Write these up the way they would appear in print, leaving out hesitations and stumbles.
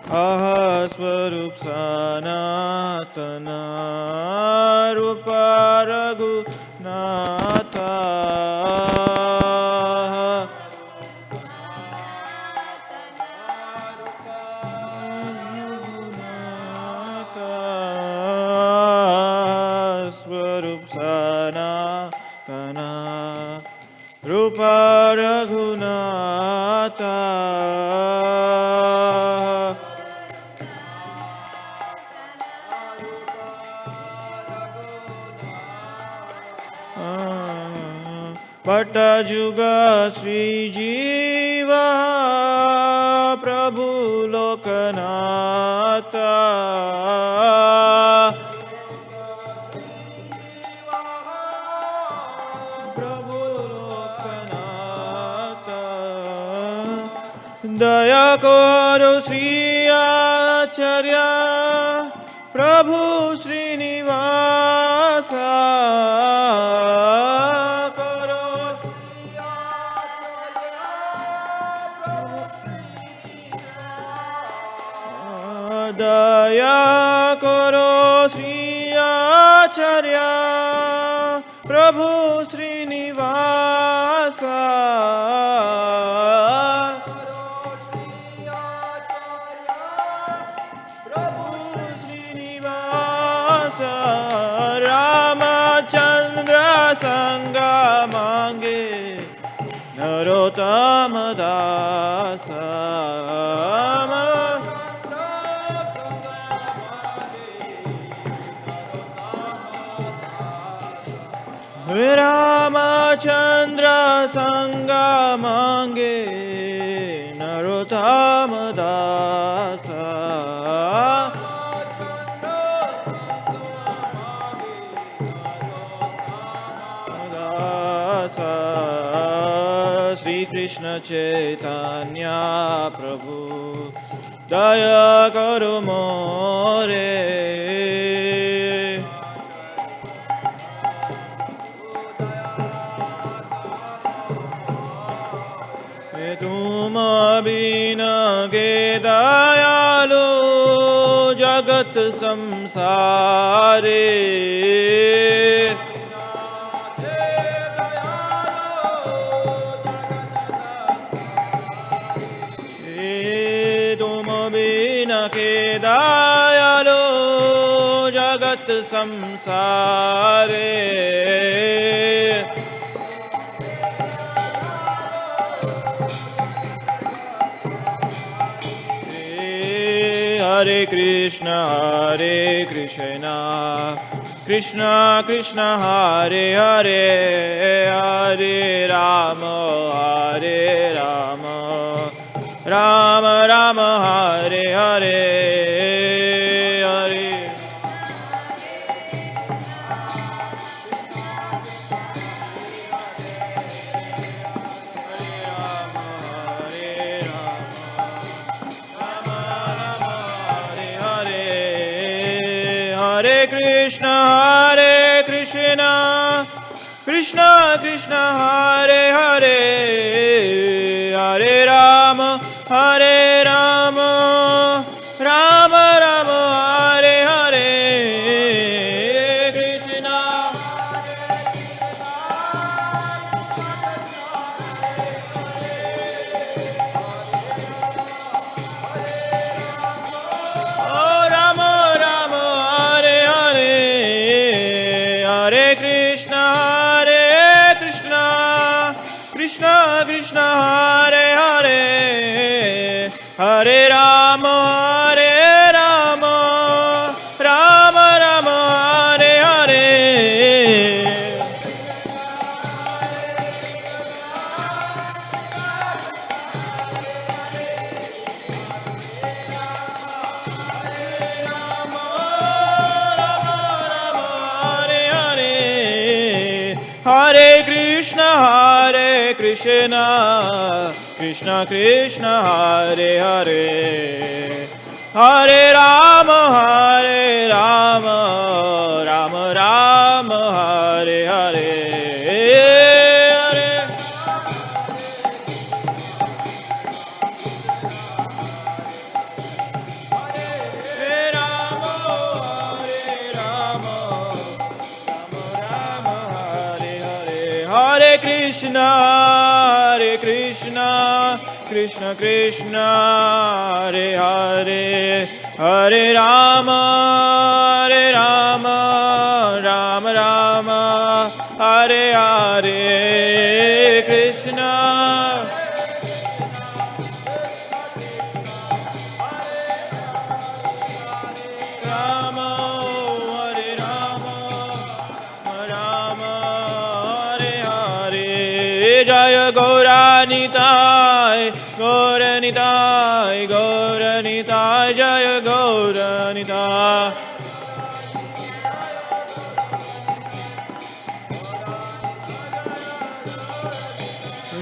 aha swarup sanatana rupa raghunatha swarup sanatana rupa raghunatha Bhatta Juga Sri Jiva Prabhu Lokanatha Prabhu Lokanatha Daya Karo Sri Acharya Prabhu Srinivasa Daya Karo Sri Acharya Prabhu Srinivasa Prabhu Srinivasa Ramachandra Sangha Mange Narottama Dasa Ramachandra Sangha Mange Narottama Dasa Sri Krishna Chaitanya Prabhu Daya Karo More तुम बिना के दयालु जगत संसारे तुम बिना के दयालु जगत संसारे Hare Krishna, Hare Krishna, Krishna Krishna, Hare Hare, Hare Rama, Hare Rama, Rama Rama, Hare Hare, Hare Hare Krishna, Hare Krishna, Krishna Krishna, Hare Hare, Hare Rama, Hare Rama, Rama Rama, Hare Hare, Krishna. Oh Rama Rama, Hare Hare, Hare Krishna, Hare Krishna, Krishna Krishna, Hare Hare, Hare Rama, Hare Rama, Rama Rama, Hare Hare. Hare Krishna, Hare Krishna, Krishna Krishna, Hare Hare, Hare Rama, Hare Rama, Rama Rama, Hare Hare. Krishna, Hare Krishna, Krishna Krishna, Hare Hare, Hare Rama, Hare Rama, Rama Rama, Hare Hare, Krishna. Jaya Gauranitai, Gauranitai, Gauranitai, Jaya Gauranitai.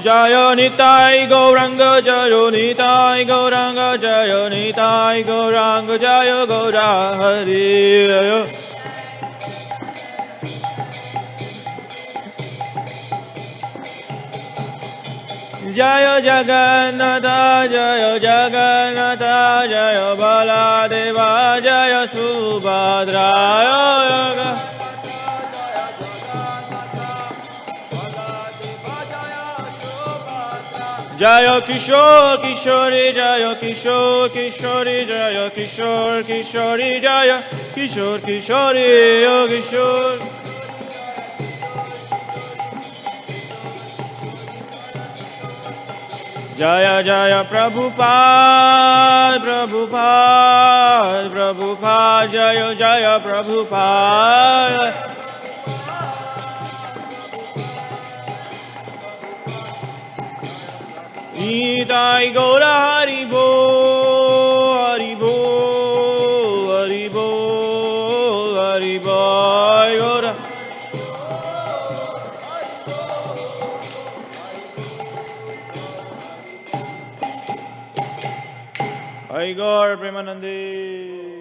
Jaya Nitai Gauranga, Jaya Nitai Gauranga, Jaya Nitai Gauranga, Jaya Gaura Hari. Jaya Jagannatha, Jaya Jagannatha, Jaya Baladeva, Jaya Subhadra. Jaya Kishore Kishori, Jaya Kishore Kishori, Jaya Kishore Kishori, Jaya Kishore Kishori, Kishore. Jaya Jaya Prabhupada, Prabhupada, Prabhupada, Jaya Jaya Prabhupada. Nitai Gaura Haribo, Haribo, Haribo, Haribo, Gaura. Hai Gaur Premanande.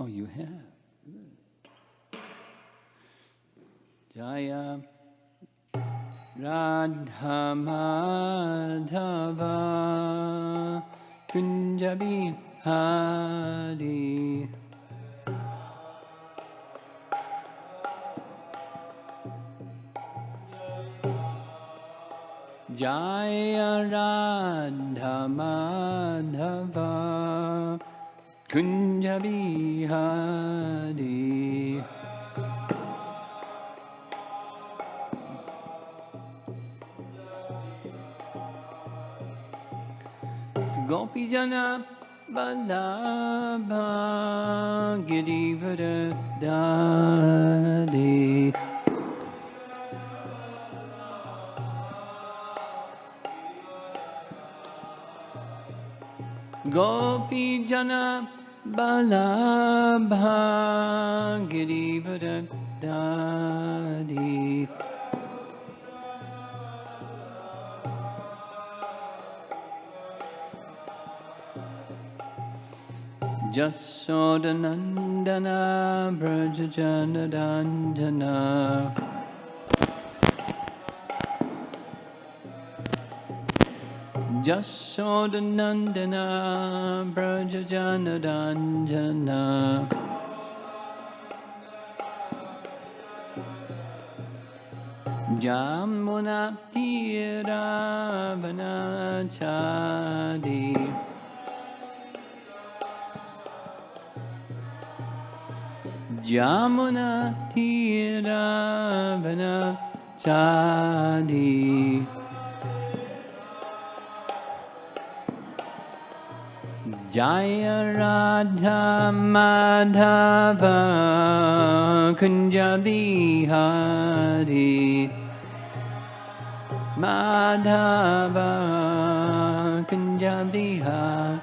Oh, you have. Jaya Radha Madhava Kunjabi Hari. Jaya Radha Madhava Kunjabi Hari. Gopi Jana Vallabha Girivara Dadi. Gopi Jana Vallabha Girivara Dadi. Jasodanandana Brajajanadandana. Jasodanandana Brajajanadandana. Jamuna Tiravanachadi. Jamuna Tiravanachadi. Jaya Radha Madhava Kunjabi Hari. Madhava Kunjabi Hari.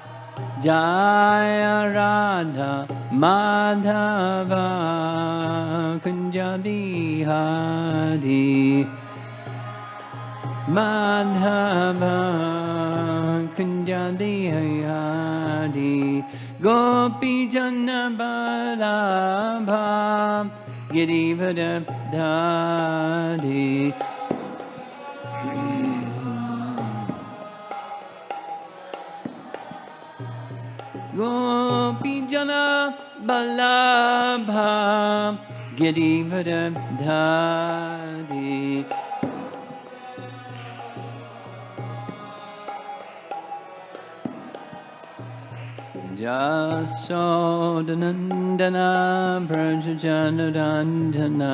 Jaya Radha Madhava Kunjabi Hari. Madhava Kunjabi Hari. Gopi Jana Vallabha Girivara Dadi. Gopi Jana Vallabha Girivara Dadi. Jasodanandana Brajajanadandana.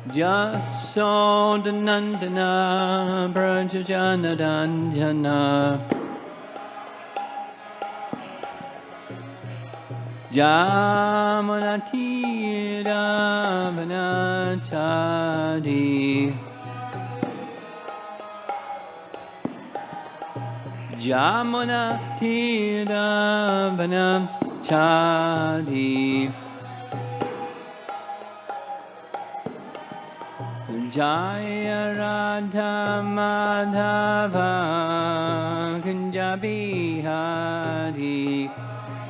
Jasodanandana Brajajanadandana. Jamunatiravanachadi. Jamuna Tiravanachadi. Jaya Radha Madhava Kunjabi Hari.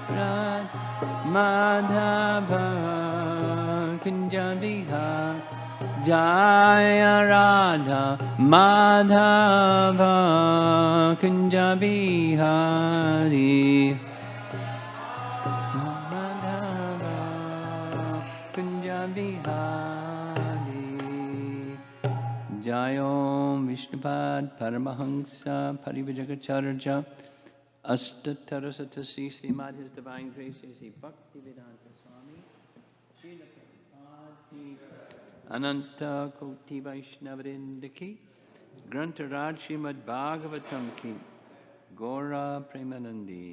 Radha Madhava Kunjabi Hari. Jaya Radha Madhava Kunjabi Hari. Madhava Kunjabi Hari. Jayom Vishnupad Paramahansa Parivajagacharya Astatarasatasi Srimad His Divine Grace Sri Bhaktivedanta Swami Srila Prabhupada Ananta Koti Vaishnavrinda ki Grantaraj Srimad Bhagavatam ki Gora Premanandi.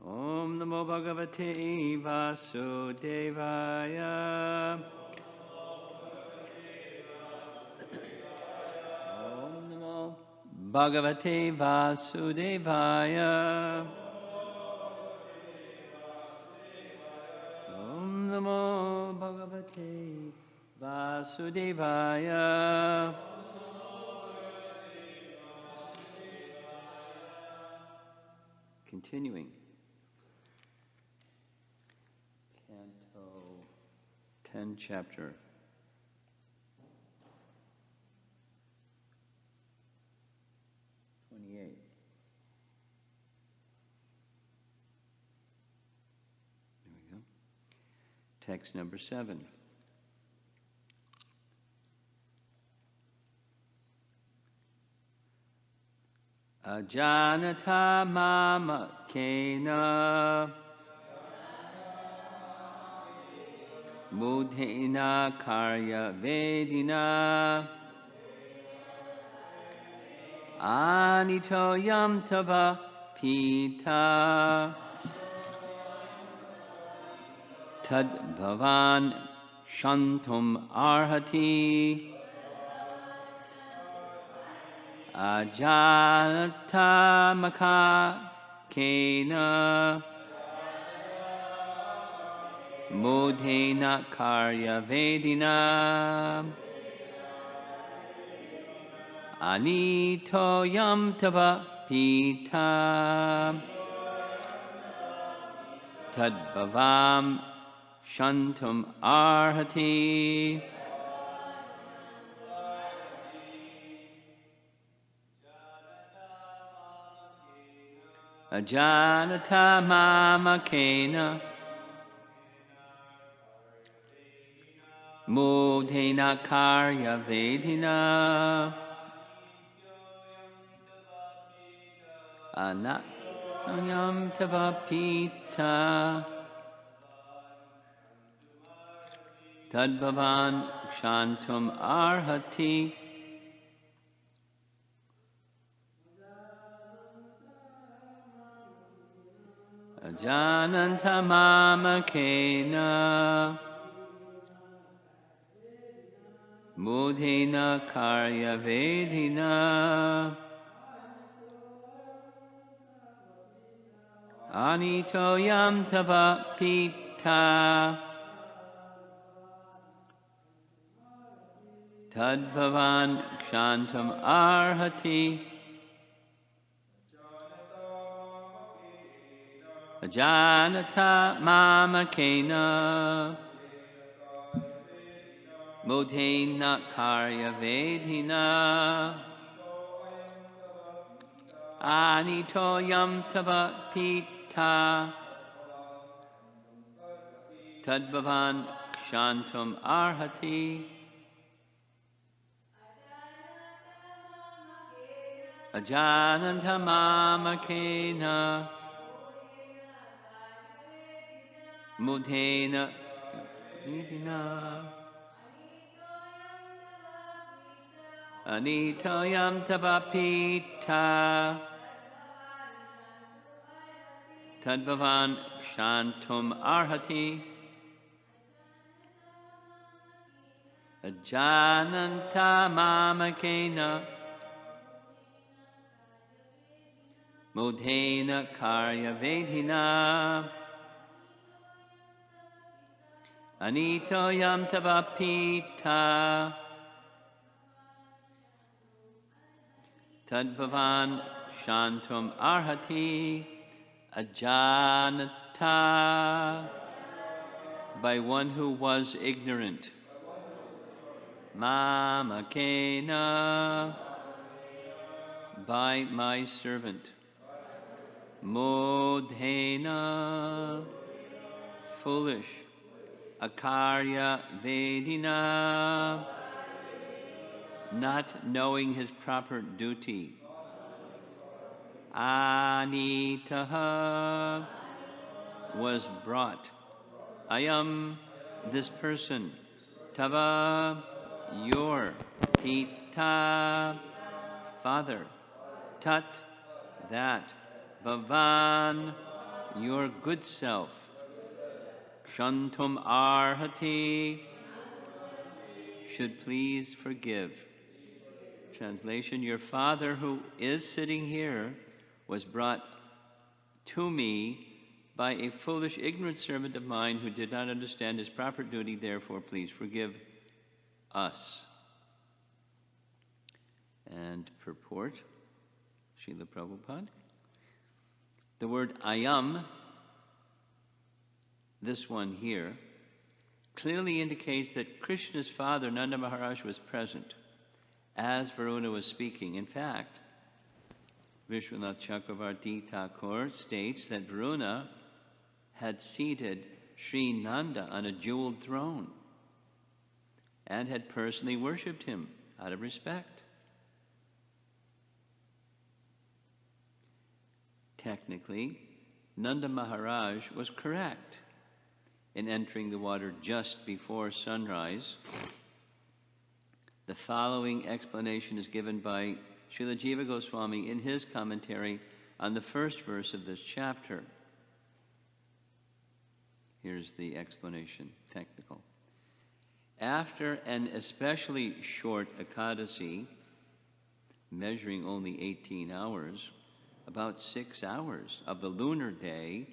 Om Namo Bhagavate Vasudevaya. Om Namo Bhagavate Vasudevaya. Om Namo Bhagavate Vasudevaya. Vasudevaya. Continuing. Canto 10, chapter 28. There we go. Text number 7. Ajanata mama kena mudhena karya vedina anito yam tava pita tad bhavan shantum arhati ajanata maka kena mudhena karya vedina anito yam tava pita tad bhavam shantum arhati ajanata mama kena mudhena karya vedina anatoyam tava pita tadbhavan shantum arhati ajananta mama kena mudhena karya vedina anito yam tava pita tadbhavan kshantam arhati ajanata mama kena mudhena karya vedina anito yam tava pita tadbhavan kshantam arhati ajananta mama kena mudhena vedina anito yam tava pita tadbhavan shantum arhati ajananta mama kena mudhena karya vedina anito yam tava pita tadbhavan shantum arhati ajanata by one who was ignorant mama kena by my servant mudhena foolish akarya vedina not knowing his proper duty anitaha was brought ayam this person tava your pita father tat that bhavan your good self shantum arhati should please forgive. Translation, your father who is sitting here was brought to me by a foolish, ignorant servant of mine who did not understand his proper duty. Therefore, please forgive us. And purport, Srila Prabhupada. The word ayam, this one here, clearly indicates that Krishna's father, Nanda Maharaj, was present as Varuna was speaking. In fact, Vishwanath Chakravarti Thakur states that Varuna had seated Sri Nanda on a jeweled throne and had personally worshipped him out of respect. Technically, Nanda Maharaj was correct in entering the water just before sunrise. The following explanation is given by Srila Jiva Goswami in his commentary on the first verse of this chapter. Here's the explanation, technical. After an especially short Ekadasi, measuring only 18 hours, about 6 hours of the lunar day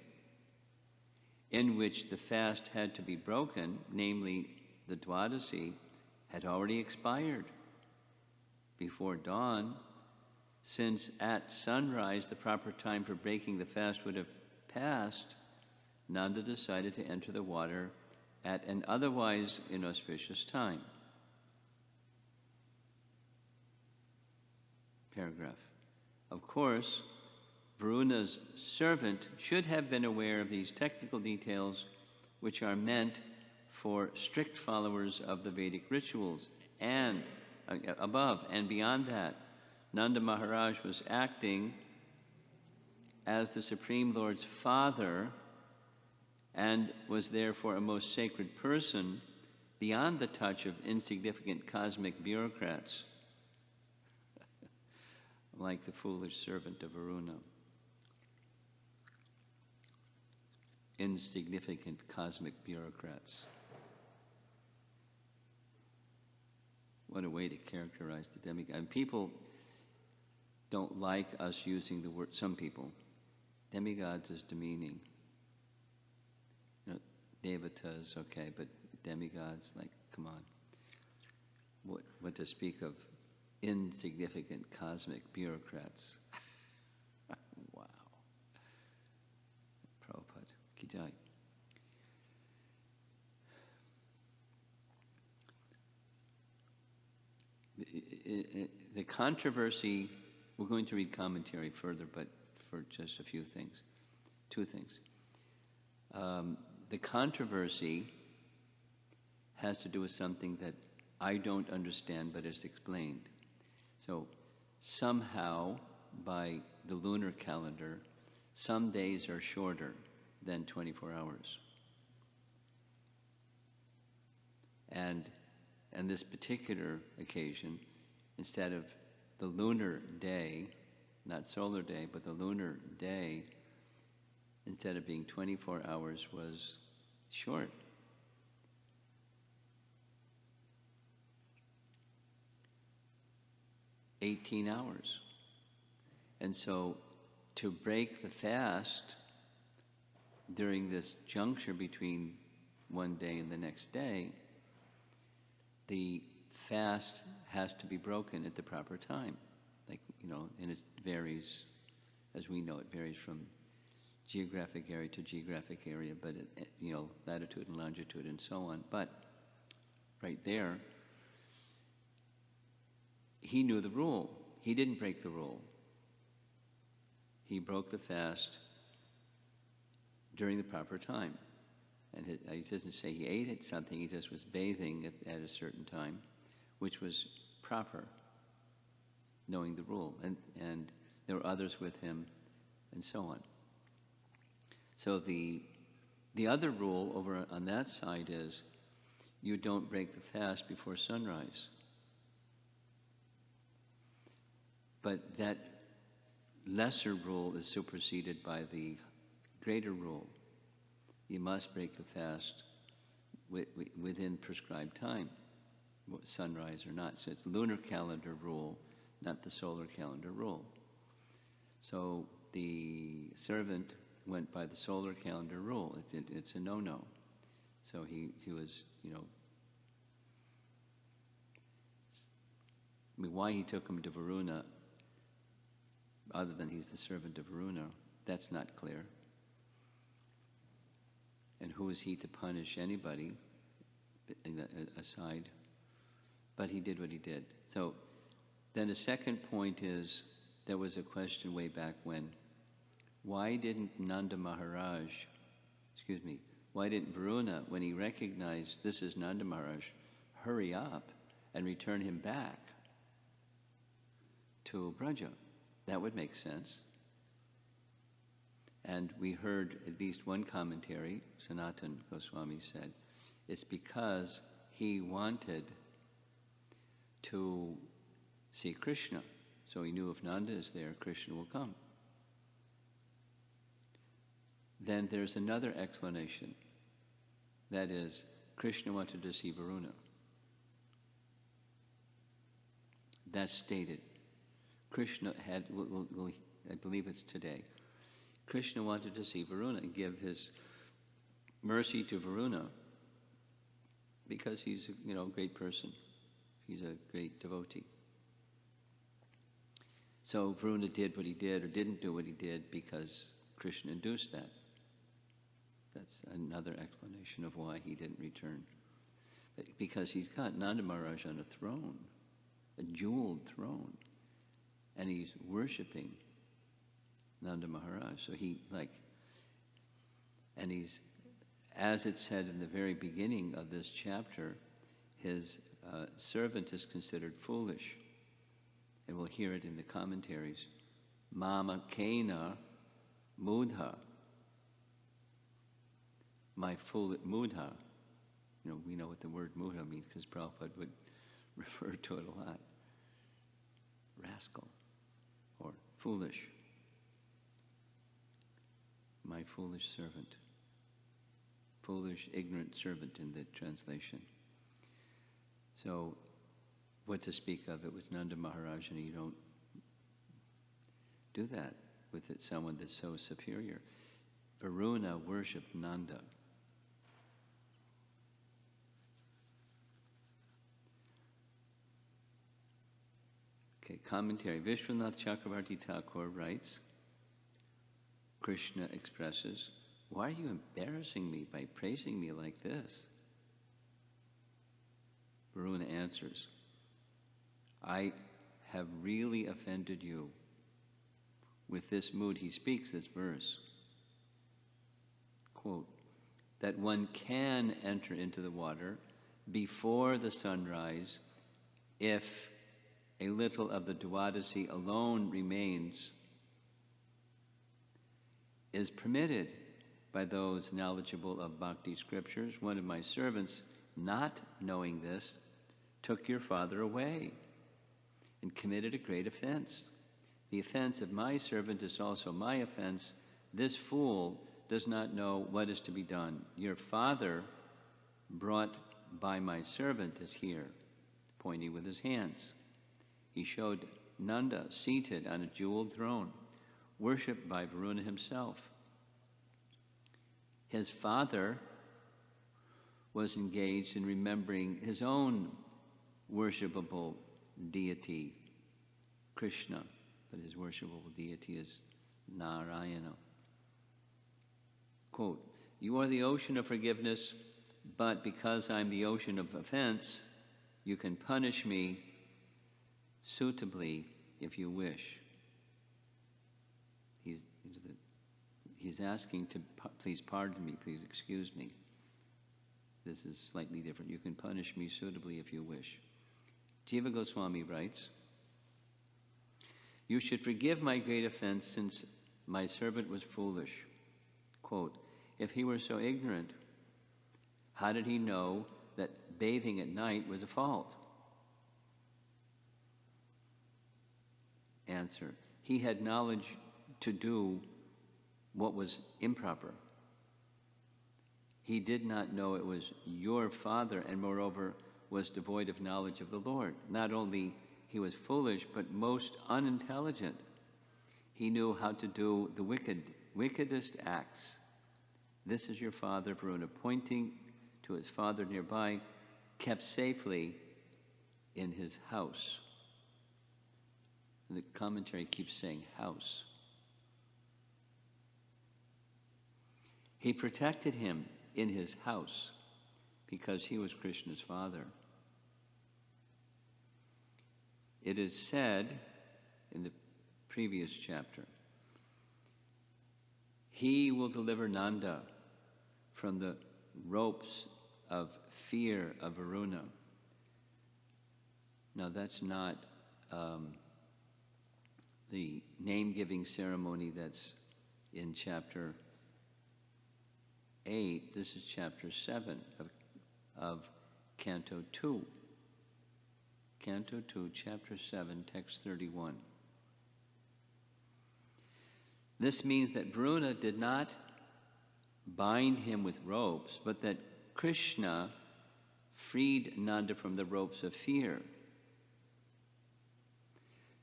in which the fast had to be broken, namely the Dwadasi, had already expired before dawn. Since at sunrise the proper time for breaking the fast would have passed, Nanda decided to enter the water at an otherwise inauspicious time. Paragraph. Of course, Varuna's servant should have been aware of these technical details, which are meant for strict followers of the Vedic rituals. And above and beyond that, Nanda Maharaj was acting as the Supreme Lord's father and was therefore a most sacred person beyond the touch of insignificant cosmic bureaucrats, like the foolish servant of Varuna. Insignificant cosmic bureaucrats. What a way to characterize the demigod. And people don't like us using the word, some people, demigods is demeaning. You know, devatas, okay, but demigods, like, come on. What to speak of insignificant cosmic bureaucrats. Wow. Prabhupada, ki jai. The controversy, we're going to read commentary further, but for just a few things, two things. The controversy has to do with something that I don't understand, but is explained. So somehow, by the lunar calendar, some days are shorter than 24 hours. And this particular occasion, instead of the lunar day, not solar day, but the lunar day, instead of being 24 hours, was short. $18 hours. And so to break the fast during this juncture between one day and the next day, the fast has to be broken at the proper time. Like, you know, and it varies, as we know, it varies from geographic area to geographic area, but, you know, latitude and longitude and so on. But right there, he knew the rule. He didn't break the rule. He broke the fast during the proper time. And he doesn't say he ate it something, he just was bathing at a certain time, which was proper, knowing the rule. And there were others with him, and so on. So the other rule over on that side is you don't break the fast before sunrise. But that lesser rule is superseded by the greater rule. You must break the fast within prescribed time, sunrise or not. So it's lunar calendar rule, not the solar calendar rule. So the servant went by the solar calendar rule. It's a no-no. So he was, you know, I mean, why he took him to Varuna, other than he's the servant of Varuna, that's not clear. And who is he to punish anybody aside? But he did what he did. So then the second point is, there was a question way back when. Why didn't why didn't Beruna, when he recognized this is Nanda Maharaj, hurry up and return him back to Braja? That would make sense. And we heard at least one commentary, Sanatana Goswami said, it's because he wanted to see Krishna. So he knew if Nanda is there, Krishna will come. Then there's another explanation. That is, Krishna wanted to see Varuna. That's stated. Krishna had, I believe it's today, Krishna wanted to see Varuna and give his mercy to Varuna because he's a great person. He's a great devotee. So Varuna did what he did or didn't do what he did because Krishna induced that. That's another explanation of why he didn't return. Because he's got Nanda Maharaj on a throne, a jeweled throne, and he's worshiping Nanda Maharaj. So and he's, as it said in the very beginning of this chapter, his servant is considered foolish. And we'll hear it in the commentaries. Mama Kena Mudha. My fool Mudha. We know what the word Mudha means because Prabhupada would refer to it a lot. Rascal or foolish. My foolish servant. Foolish, ignorant servant in the translation. So, what to speak of? It was Nanda Maharaj, and you don't do that with someone that's so superior. Varuna worshipped Nanda. Okay, commentary. Vishwanath Chakravarti Thakur writes, Krishna expresses, why are you embarrassing me by praising me like this? Beruna answers, I have really offended you. With this mood he speaks this verse. Quote, that one can enter into the water before the sunrise if a little of the Dwadasi alone remains, is permitted by those knowledgeable of bhakti scriptures. One of my servants, not knowing this, took your father away and committed a great offense. The offense of my servant is also my offense. This fool does not know what is to be done. Your father, brought by my servant, is here, pointing with his hands. He showed Nanda seated on a jeweled throne, worshipped by Varuna himself. His father was engaged in remembering his own worshipable deity, Krishna, but his worshipable deity is Narayana. Quote, you are the ocean of forgiveness, but because I'm the ocean of offense, you can punish me suitably if you wish. He's asking to please pardon me, please excuse me. This is slightly different. You can punish me suitably if you wish. Jiva Goswami writes, you should forgive my great offense since my servant was foolish. Quote, if he were so ignorant, how did he know that bathing at night was a fault? Answer, he had knowledge to do what was improper. He did not know it was your father, and moreover was devoid of knowledge of the Lord. Not only he was foolish, but most unintelligent. He knew how to do the wickedest acts. This is your father, Varuna, pointing to his father nearby, kept safely in his house. The commentary keeps saying house. He protected him in his house because he was Krishna's father. It is said in the previous chapter, he will deliver Nanda from the ropes of fear of Varuna. Now that's not the name-giving ceremony that's in chapter 8. This is chapter 7 of Canto 2. Canto 2, chapter 7, text 31. This means that Beruna did not bind him with ropes, but that Krishna freed Nanda from the ropes of fear.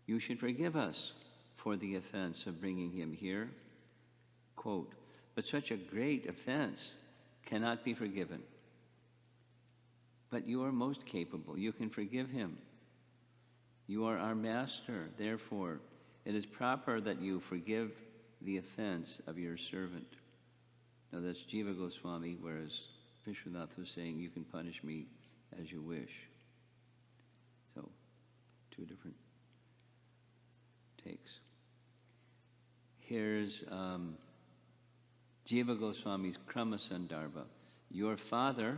You should forgive us for the offense of bringing him here. Quote, but such a great offense cannot be forgiven. But you are most capable. You can forgive him. You are our master. Therefore, it is proper that you forgive the offense of your servant. Now that's Jiva Goswami, whereas Vishwanath was saying, you can punish me as you wish. So, two different takes. Here's Jiva Goswami's Krama Sandarbha. Your father,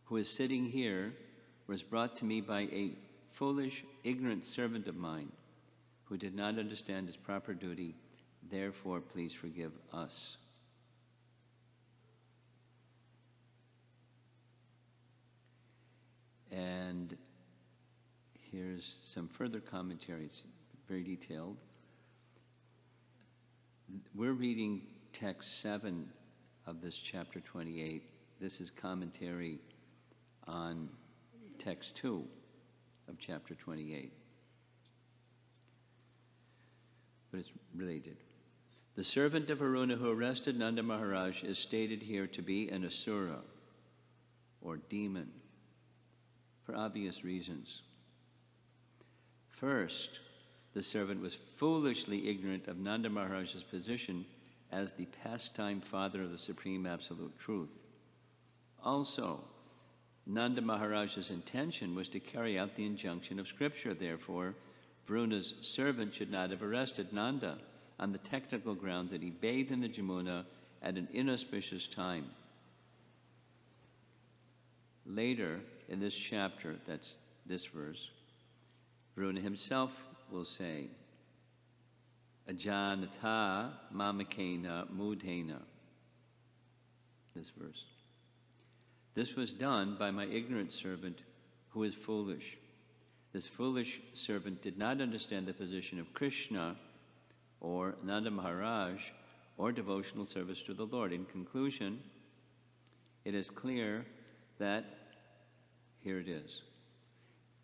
who is sitting here, was brought to me by a foolish, ignorant servant of mine who did not understand his proper duty. Therefore, please forgive us. And here's some further commentaries, very detailed. We're reading text 7 of this chapter 28. This is commentary on text 2 of chapter 28. But it's related. The servant of Varuna who arrested Nanda Maharaj is stated here to be an asura, or demon, for obvious reasons. First, the servant was foolishly ignorant of Nanda Maharaj's position as the pastime father of the Supreme Absolute Truth. Also, Nanda Maharaj's intention was to carry out the injunction of Scripture. Therefore, Varuna's servant should not have arrested Nanda on the technical grounds that he bathed in the Jamuna at an inauspicious time. Later, in this chapter, that's this verse, Varuna himself will say, Ajanata mamakena mudhena. This verse. This was done by my ignorant servant who is foolish. This foolish servant did not understand the position of Krishna or Nanda Maharaj or devotional service to the Lord. In conclusion, it is clear that, here it is.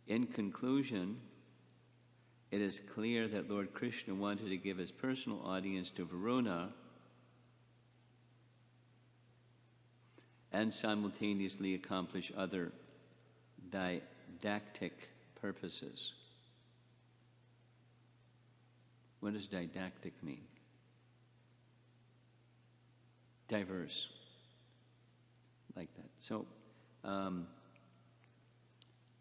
In conclusion, it is clear that Lord Krishna wanted to give his personal audience to Varuna and simultaneously accomplish other didactic purposes. What does didactic mean? Diverse. Like that. So,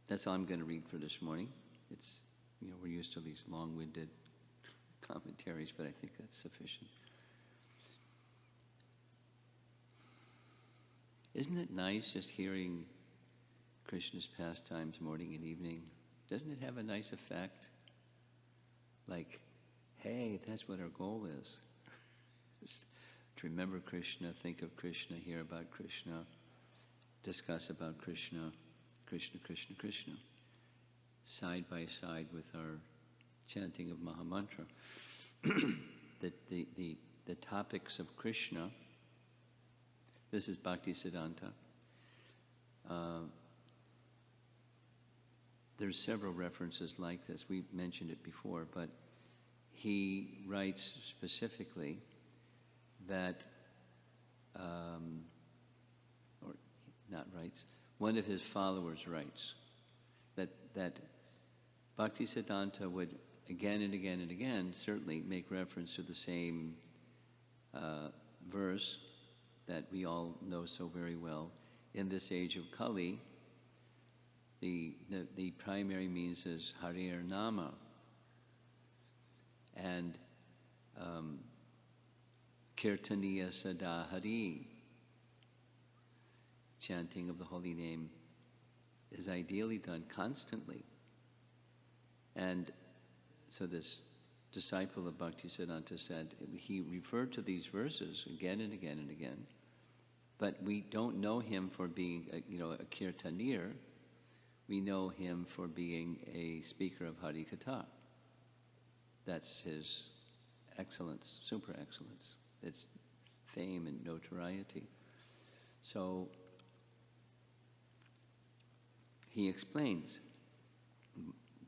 that's all I'm going to read for this morning. It's, we're used to these long-winded commentaries, but I think that's sufficient. Isn't it nice just hearing Krishna's pastimes morning and evening? Doesn't it have a nice effect? Like, hey, that's what our goal is. Just to remember Krishna, think of Krishna, hear about Krishna, discuss about Krishna, Krishna, Krishna, Krishna, side by side with our chanting of Mahamantra. The topics of Krishna, this is Bhakti Siddhanta. There's several references like this. We mentioned it before, but he writes specifically that, or not writes, one of his followers writes that Bhaktisiddhanta would again and again and again certainly make reference to the same verse that we all know so very well. In this age of Kali, the primary means is Harir Nama. And Kirtaniya Sada Hari, chanting of the holy name, is ideally done constantly. And so this disciple of Bhaktisiddhanta said, he referred to these verses again and again and again, but we don't know him for being a kirtanir. We know him for being a speaker of Harikatha. That's his excellence, super excellence. It's fame and notoriety. So he explains,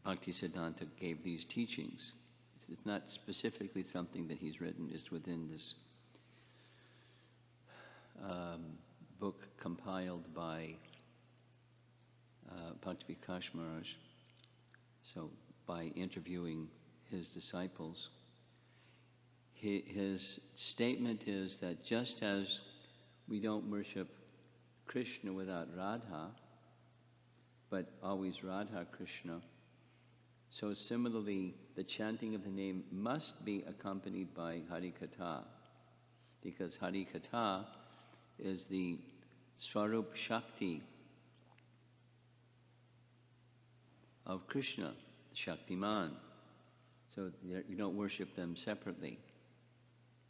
Bhaktisiddhanta gave these teachings. It's not specifically something that he's written, it's within this book compiled by Bhakti Vikash Maharaj. So by interviewing his disciples, his statement is that just as we don't worship Krishna without Radha, but always Radha Krishna, so similarly, the chanting of the name must be accompanied by Harikatha, because Harikatha is the Swarup Shakti of Krishna, Shaktiman. So you don't worship them separately.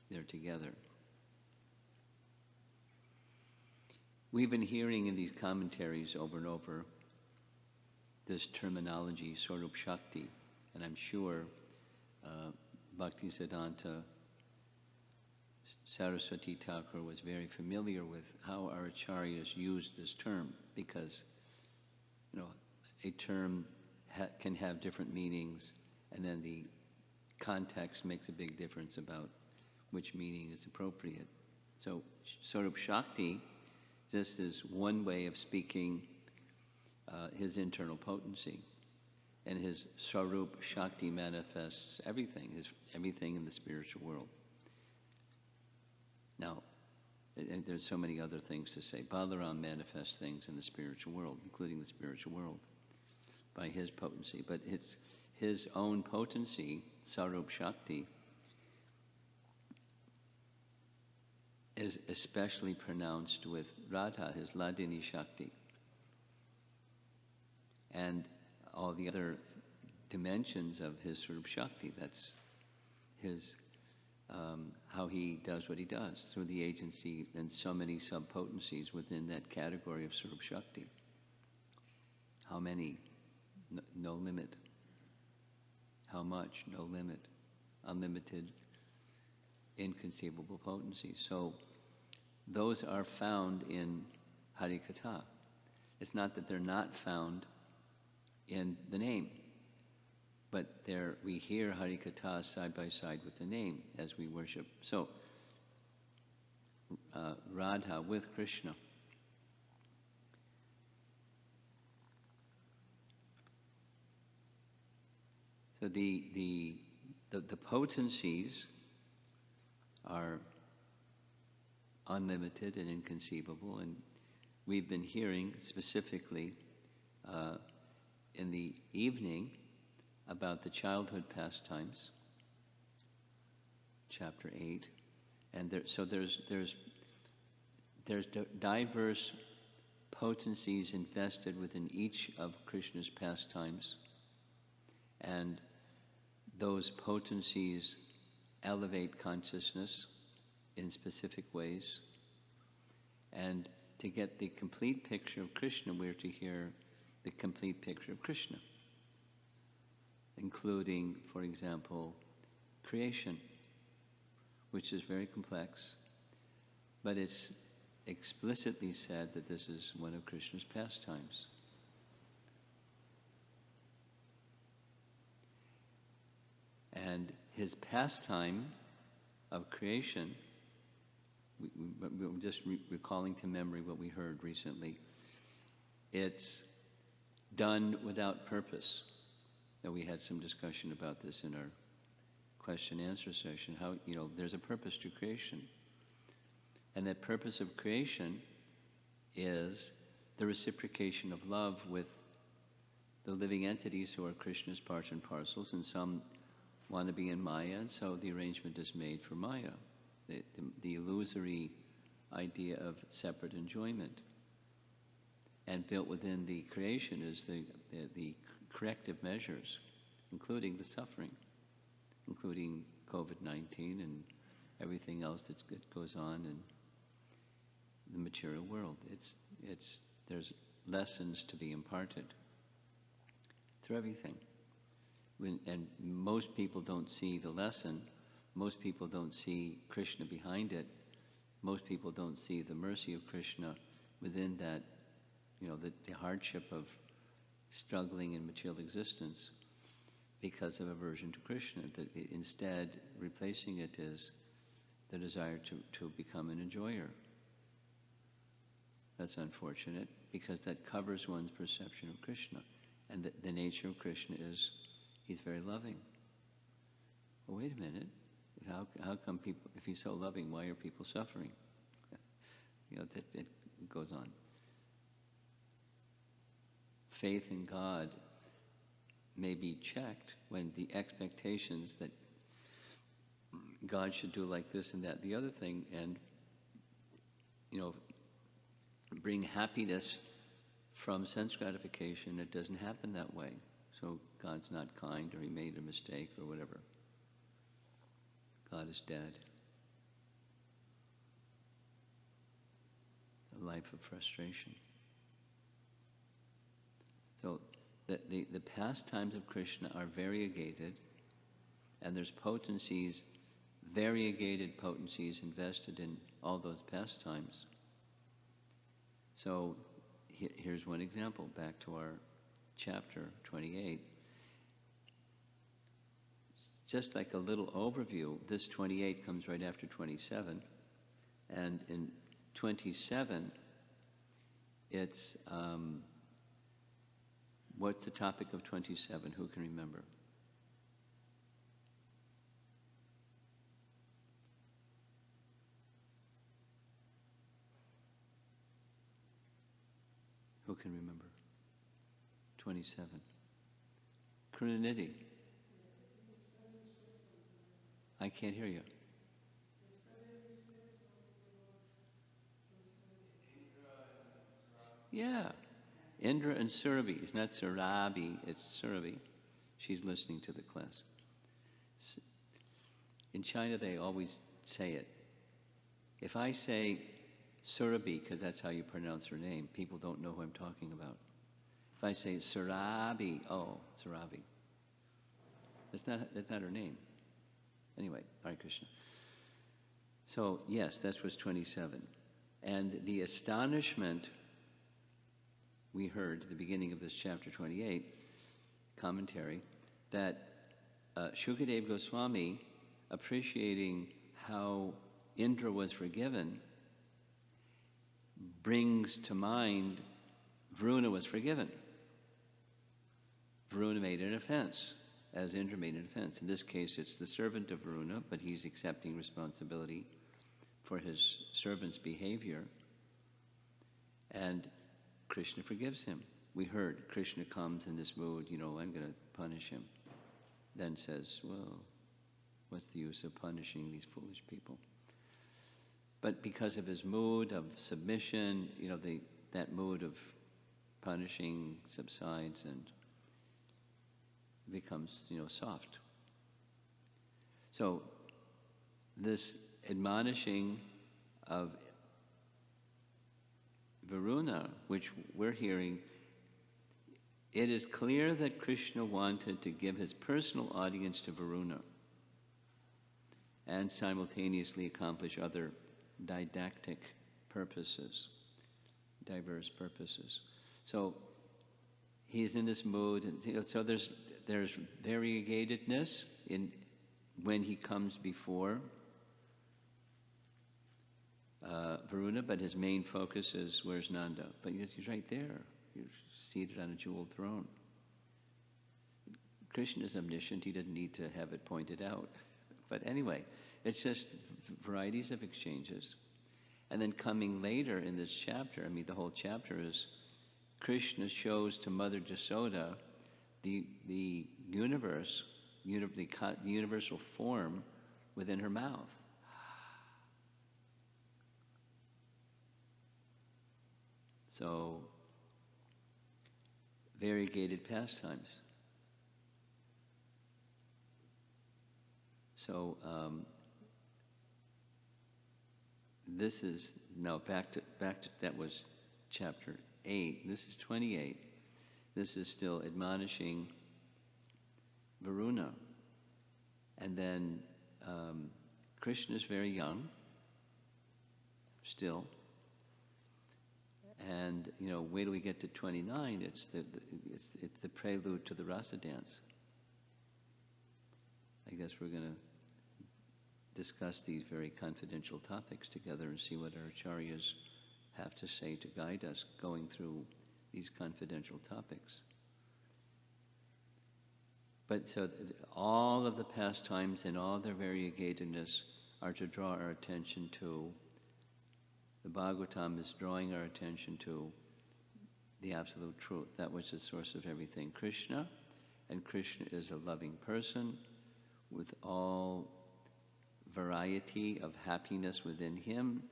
They're together. We've been hearing in these commentaries over and over this terminology, Swarup Shakti, and I'm sure Bhaktisiddhanta Saraswati Thakur was very familiar with how our acharyas used this term, because a term can have different meanings, and then the context makes a big difference about which meaning is appropriate. So Swarup Shakti just is one way of speaking his internal potency, and his Swarup Shakti manifests everything in the spiritual world. Now, there's so many other things to say. Balaram manifests things in the spiritual world, including the spiritual world, by his potency. But it's his own potency, Swarup Shakti, is especially pronounced with Radha, his Ladini Shakti. And all the other dimensions of his Swarup Shakti, that's his, how he does what he does, through the agency and so many sub-potencies within that category of Swarup Shakti. How many? No limit. How much? No limit. Unlimited, inconceivable potencies. So those are found in Harikatha. It's not that they're not found in the name, but there we hear Harikatha side by side with the name as we worship. So Radha with Krishna. So the potencies are unlimited and inconceivable, and we've been hearing specifically in the evening about the childhood pastimes, chapter 8, and there's diverse potencies invested within each of Krishna's pastimes, and those potencies elevate consciousness in specific ways. And to get the complete picture of Krishna, we're to hear the complete picture of Krishna, including, for example, creation, which is very complex, but it's explicitly said that this is one of Krishna's pastimes. And his pastime of creation, we're just recalling to memory what we heard recently, it's done without purpose. And we had some discussion about this in our question answer session, how, there's a purpose to creation. And that purpose of creation is the reciprocation of love with the living entities who are Krishna's parts and parcels, and some want to be in Maya, and so the arrangement is made for Maya, the illusory idea of separate enjoyment. And built within the creation is the corrective measures, including the suffering, including COVID-19 and everything else that goes on in the material world. There's lessons to be imparted through everything. And most people don't see the lesson. Most people don't see Krishna behind it. Most people don't see the mercy of Krishna within that, the hardship of struggling in material existence because of aversion to Krishna. That instead, replacing it is the desire to become an enjoyer. That's unfortunate, because that covers one's perception of Krishna. And the nature of Krishna is, he's very loving. Well, wait a minute. How come people, if he's so loving, why are people suffering? It goes on. Faith in God may be checked when the expectations that God should do like this and that, the other thing, and, bring happiness from sense gratification. It doesn't happen that way. So God's not kind, or he made a mistake, or whatever. God is dead. A life of frustration. So the pastimes of Krishna are variegated, and there's potencies, variegated potencies invested in all those pastimes. So here's one example, back to our chapter 28. Just like a little overview, this 28 comes right after 27. And in 27, it's, what's the topic of 27? Who can remember? Who can remember? 27. Krunanidhi. I can't hear you. Yeah. Indra and Surabhi. It's not Surabhi, it's Surabhi. She's listening to the class. In China, they always say it. If I say Surabhi, because that's how you pronounce her name, people don't know who I'm talking about. If I say Surabhi, oh, Surabhi. That's not her name. Anyway, Hare Krishna. So, yes, that was 27. And the astonishment we heard at the beginning of this chapter 28, commentary, that Shukadeva Goswami, appreciating how Indra was forgiven, brings to mind Varuna was forgiven. Varuna made an offense, as Indra made an offense. In this case, it's the servant of Varuna, but he's accepting responsibility for his servant's behavior. And Krishna forgives him. We heard Krishna comes in this mood, I'm going to punish him. Then says, well, what's the use of punishing these foolish people? But because of his mood of submission, that mood of punishing subsides and becomes, soft. So this admonishing of Varuna, which we're hearing, it is clear that Krishna wanted to give his personal audience to Varuna and simultaneously accomplish other didactic purposes, diverse purposes. So he's in this mood, and so there's variegatedness in when he comes before Varuna, but his main focus is where's Nanda? But he's right there. He's seated on a jeweled throne. Krishna is omniscient, he didn't need to have it pointed out. But anyway, it's just varieties of exchanges. And then coming later in this chapter, I mean, the whole chapter is Krishna shows to Mother Jasoda the universe, the universal form within her mouth. So, variegated pastimes. So, this is, now back to that was chapter 8. This is 28. This is still admonishing Varuna. And then Krishna is very young, still. And, wait till we get to 29, it's the prelude to the Rasa dance. I guess we're going to discuss these very confidential topics together and see what our acharyas have to say to guide us going through these confidential topics. But so all of the pastimes and all their variegatedness are to draw our attention to, the Bhagavatam is drawing our attention to the absolute truth, that which is the source of everything, Krishna. And Krishna is a loving person with all variety of happiness within him,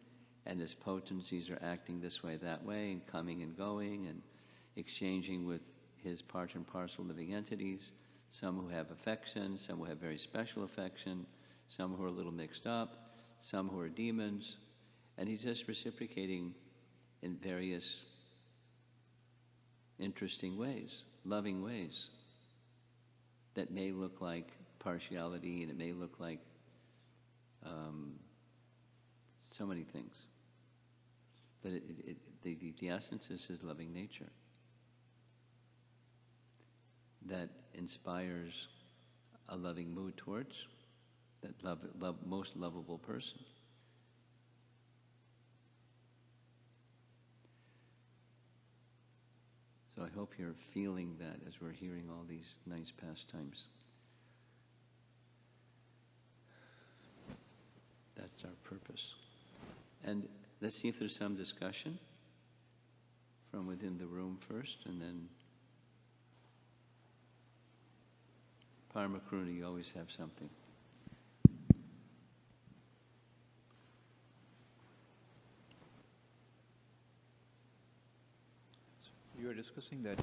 and his potencies are acting this way, that way, and coming and going, and exchanging with his part and parcel living entities, some who have affection, some who have very special affection, some who are a little mixed up, some who are demons, and he's just reciprocating in various interesting ways, loving ways, that may look like partiality, and it may look like so many things. But the essence is his loving nature that inspires a loving mood towards that most lovable person. So I hope you're feeling that as we're hearing all these nice pastimes. That's our purpose. And let's see if there's some discussion from within the room first, and then Paramakruna, you always have something. You were discussing that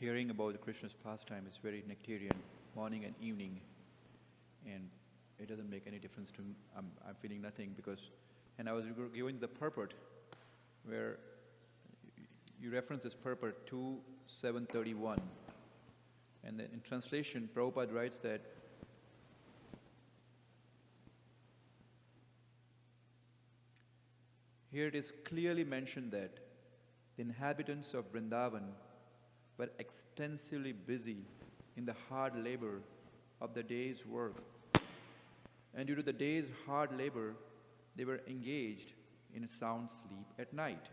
hearing about Krishna's pastime is very nectarian, morning and evening, and it doesn't make any difference to me. I'm feeling nothing because, and I was given the purport where you reference this purport 2.731, and then in translation, Prabhupada writes that here it is clearly mentioned that the inhabitants of Vrindavan were extensively busy in the hard labor of the day's work. And due to the day's hard labor, they were engaged in sound sleep at night.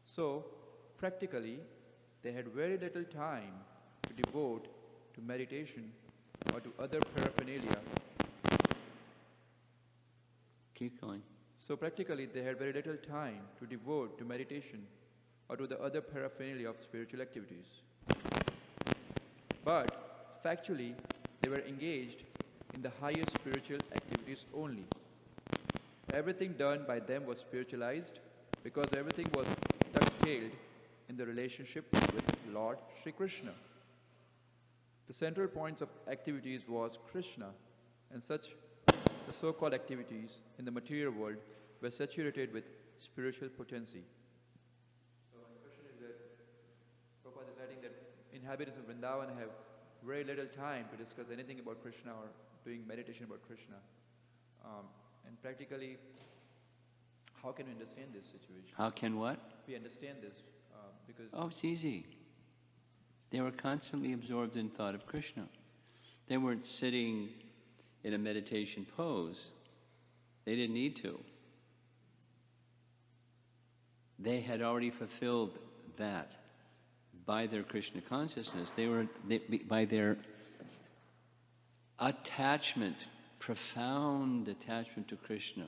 So, practically, they had very little time to devote to meditation or to other paraphernalia. Keep going. So practically, they had very little time to devote to meditation or to the other paraphernalia of spiritual activities. But factually, they were engaged in the highest spiritual activities only. Everything done by them was spiritualized because everything was dovetailed in the relationship with Lord Sri Krishna. The central points of activities was Krishna, and such the so-called activities in the material world were saturated with spiritual potency. So my question is that Prabhupada is writing that inhabitants of Vrindavan have very little time to discuss anything about Krishna or doing meditation about Krishna. And practically, how can we understand this situation? How can what? We understand this because... Oh, it's easy. They were constantly absorbed in thought of Krishna. They weren't sitting in a meditation pose. They didn't need to. They had already fulfilled that by their Krishna consciousness, by their attachment, profound attachment to Krishna.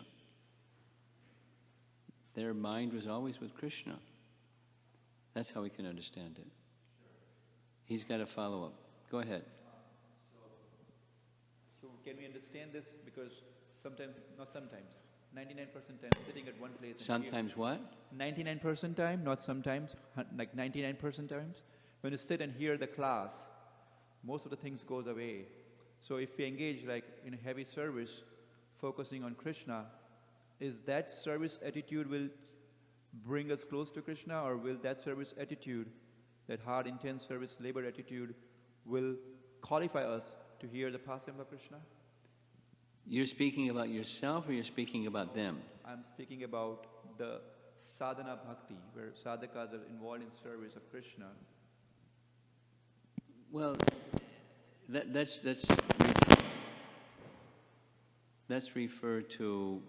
Their mind was always with Krishna. That's how we can understand it. He's got a follow-up. Go ahead. So can we understand this? Because sometimes, not sometimes, 99% time sitting at one place. Sometimes what? 99% time, not sometimes, like 99% times. When you sit and hear the class, most of the things goes away. So if we engage like in a heavy service, focusing on Krishna, is that service attitude will bring us close to Krishna, or will that service attitude, that hard, intense service, labor attitude, will qualify us to hear the pastimes of Krishna? You're speaking about yourself, or you're speaking about them? I'm speaking about the sadhana bhakti, where sadhakas are involved in service of Krishna. Well, that's referred to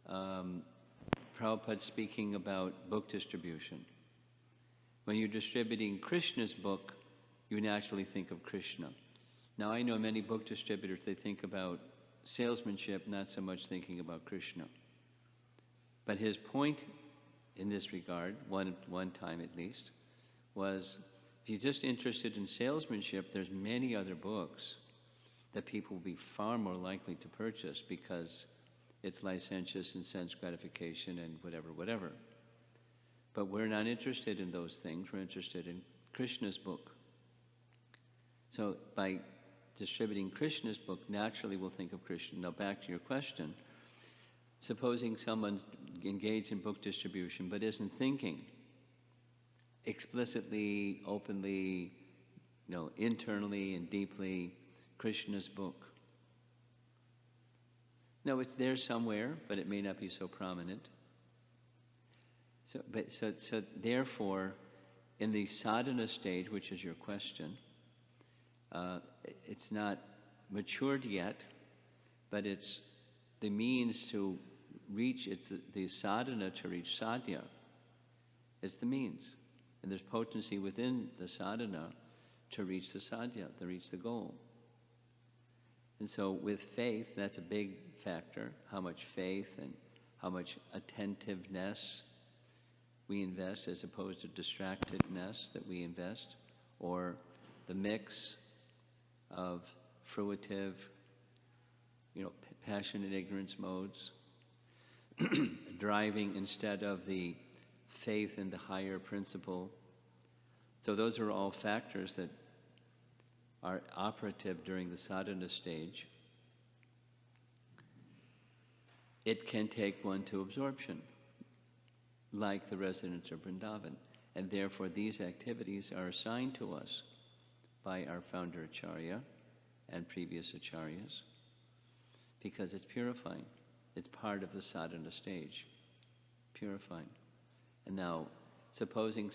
Prabhupada speaking about book distribution. When you're distributing Krishna's book, you naturally think of Krishna. Now, I know many book distributors, they think about salesmanship, not so much thinking about Krishna. But his point in this regard, one time at least, was if you're just interested in salesmanship, there's many other books that people will be far more likely to purchase because it's licentious and sense gratification and whatever. But we're not interested in those things. We're interested in Krishna's book. So by distributing Krishna's book, naturally we'll think of Krishna. Now back to your question. Supposing someone's engaged in book distribution but isn't thinking explicitly, openly, internally and deeply Krishna's book. No, it's there somewhere, but it may not be so prominent. So therefore, in the sadhana stage, which is your question, it's not matured yet, but it's the means to reach, it's the sadhana to reach sadhya. It's the means. And there's potency within the sadhana to reach the sadhya, to reach the goal. And so with faith, that's a big factor, how much faith and how much attentiveness we invest as opposed to distractedness that we invest, or the mix of fruitive, passion and ignorance modes, driving instead of the faith in the higher principle. So those are all factors that are operative during the sadhana stage. It can take one to absorption, like the residents of Vrindavan. And therefore these activities are assigned to us by our founder Acharya and previous Acharyas because it's purifying. It's part of the sadhana stage, purifying. And now, supposing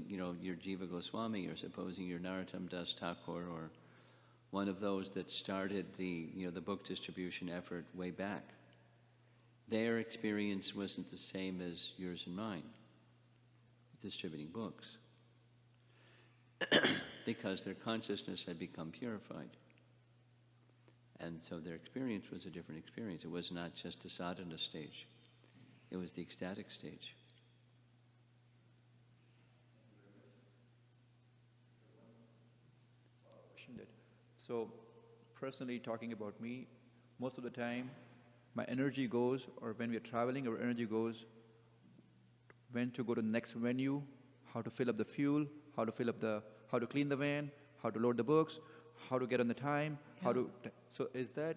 you're Jiva Goswami, or supposing you're Narottam Das Thakur, or one of those that started the book distribution effort way back, their experience wasn't the same as yours and mine, distributing books, because their consciousness had become purified. And so their experience was a different experience. It was not just the sadhana stage. It was the ecstatic stage. So, personally talking about me, most of the time, my energy goes, or when we are traveling, our energy goes when to go to the next venue, how to fill up the fuel, how to clean the van, how to load the books, how to get on the time, so is that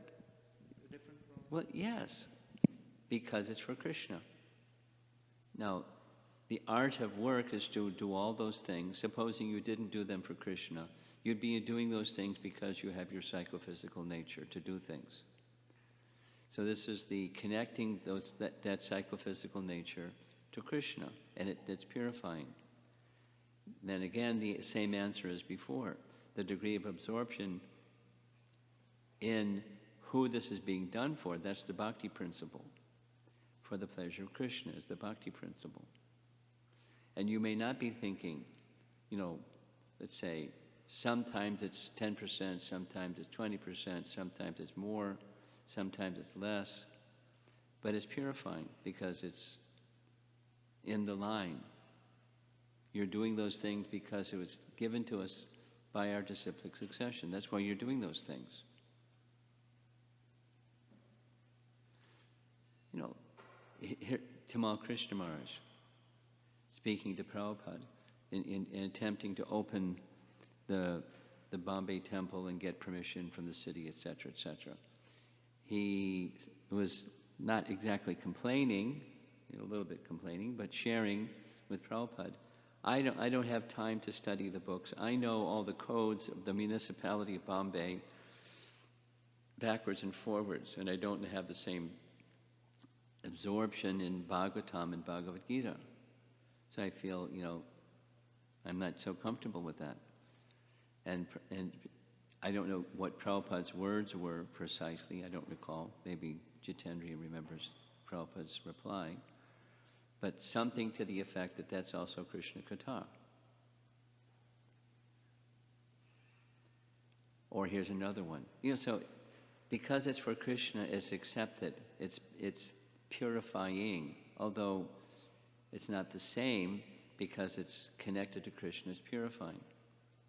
different from? Well, yes, because it's for Krishna. Now, the art of work is to do all those things. Supposing you didn't do them for Krishna, you'd be doing those things because you have your psychophysical nature to do things. So this is the connecting that psychophysical nature to Krishna, and it's purifying. Then again, the same answer as before. The degree of absorption in who this is being done for, that's the bhakti principle. For the pleasure of Krishna is the bhakti principle. And you may not be thinking let's say, sometimes it's 10%, sometimes it's 20%, sometimes it's more, sometimes it's less, but it's purifying because it's in the line. You're doing those things because it was given to us by our disciplic succession. That's why you're doing those things. Here, Tamal Krishna Maharaj, speaking to Prabhupada, in attempting to open the Bombay temple and get permission from the city, etc., etc. He was not exactly complaining, a little bit complaining, but sharing with Prabhupada. I don't have time to study the books. I know all the codes of the municipality of Bombay backwards and forwards, and I don't have the same absorption in Bhagavatam and Bhagavad Gita. So I feel, I'm not so comfortable with that. And I don't know what Prabhupada's words were precisely. I don't recall. Maybe Jitendriya remembers Prabhupada's reply. But something to the effect that that's also Krishna Katha. Or here's another one. So because it's for Krishna, it's accepted. It's purifying, although it's not the same because it's connected to Krishna as purifying.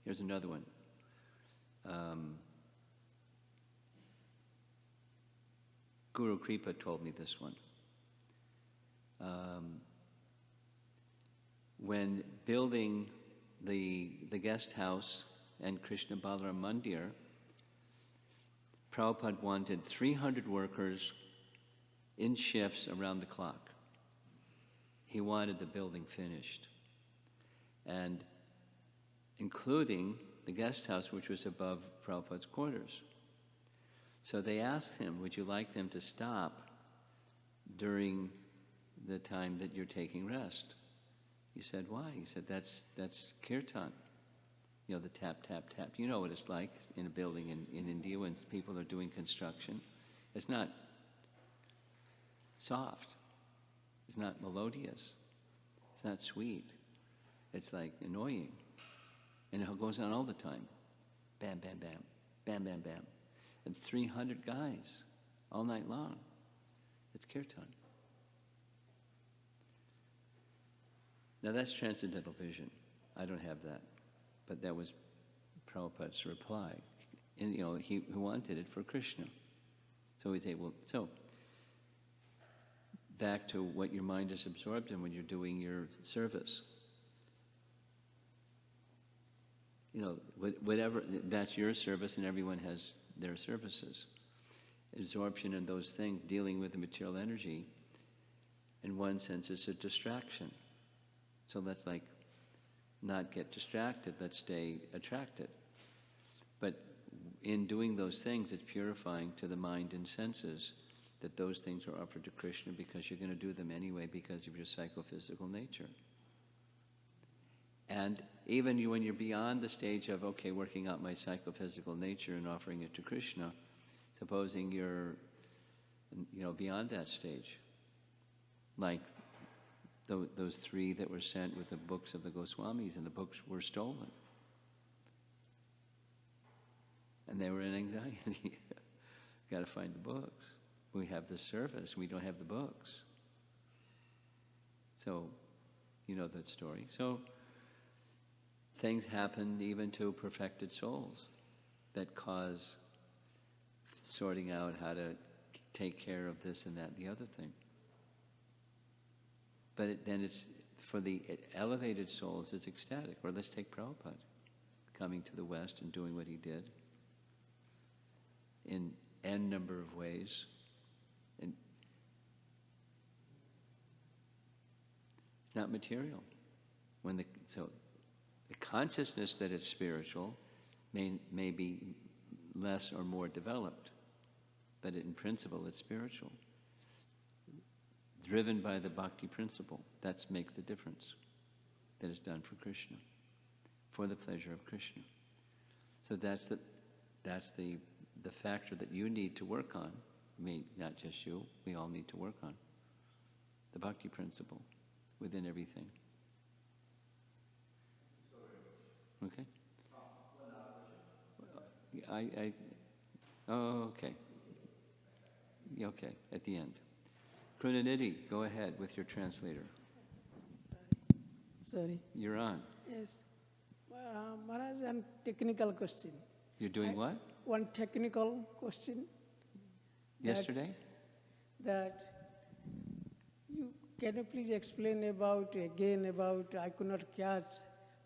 Here's another one. Guru Kripa told me this one. When building the guest house and Krishna Balaram Mandir, Prabhupada wanted 300 workers in shifts around the clock. He wanted the building finished, and including the guest house, which was above Prabhupada's quarters. So they asked him, would you like them to stop during the time that you're taking rest? He said, why? He said, that's kirtan. The tap, tap, tap. You know what it's like in a building in India when people are doing construction. It's not soft. It's not melodious. It's not sweet. It's like annoying. And it goes on all the time. Bam, bam, bam. Bam, bam, bam. And 300 guys all night long. It's kirtan. Now that's transcendental vision. I don't have that. But that was Prabhupada's reply. And he wanted it for Krishna. So he's able, back to what your mind is absorbed in when you're doing your service. Whatever, that's your service, and everyone has their services. Absorption in those things, dealing with the material energy, in one sense, is a distraction. So let's not get distracted, let's stay attracted. But in doing those things, it's purifying to the mind and senses that those things are offered to Krishna because you're going to do them anyway because of your psychophysical nature. And even when you're beyond the stage of, working out my psychophysical nature and offering it to Krishna, supposing you're, beyond that stage, like those 3 that were sent with the books of the Goswamis, and the books were stolen. And they were in anxiety. Got to find the books. We have the service. We don't have the books. So, you know that story. So, things happen even to perfected souls that cause sorting out how to take care of this and that and the other thing. But then it's, for the elevated souls, it's ecstatic. Or let's take Prabhupada, coming to the West and doing what he did in n number of ways. And it's not material. So the consciousness that it's spiritual may be less or more developed, but in principle it's spiritual. Driven by the bhakti principle. That makes the difference. That is done for Krishna, for the pleasure of Krishna. So that's the factor that you need to work on. Not just you, we all need to work on. The bhakti principle within everything. Okay? Oh, okay. Yeah, okay, at the end. Krunanidhi, go ahead with your translator. Sorry. You're on. Yes. Maharaj, one technical question. You're doing what? One technical question. Yesterday? That can you please explain again about I could not catch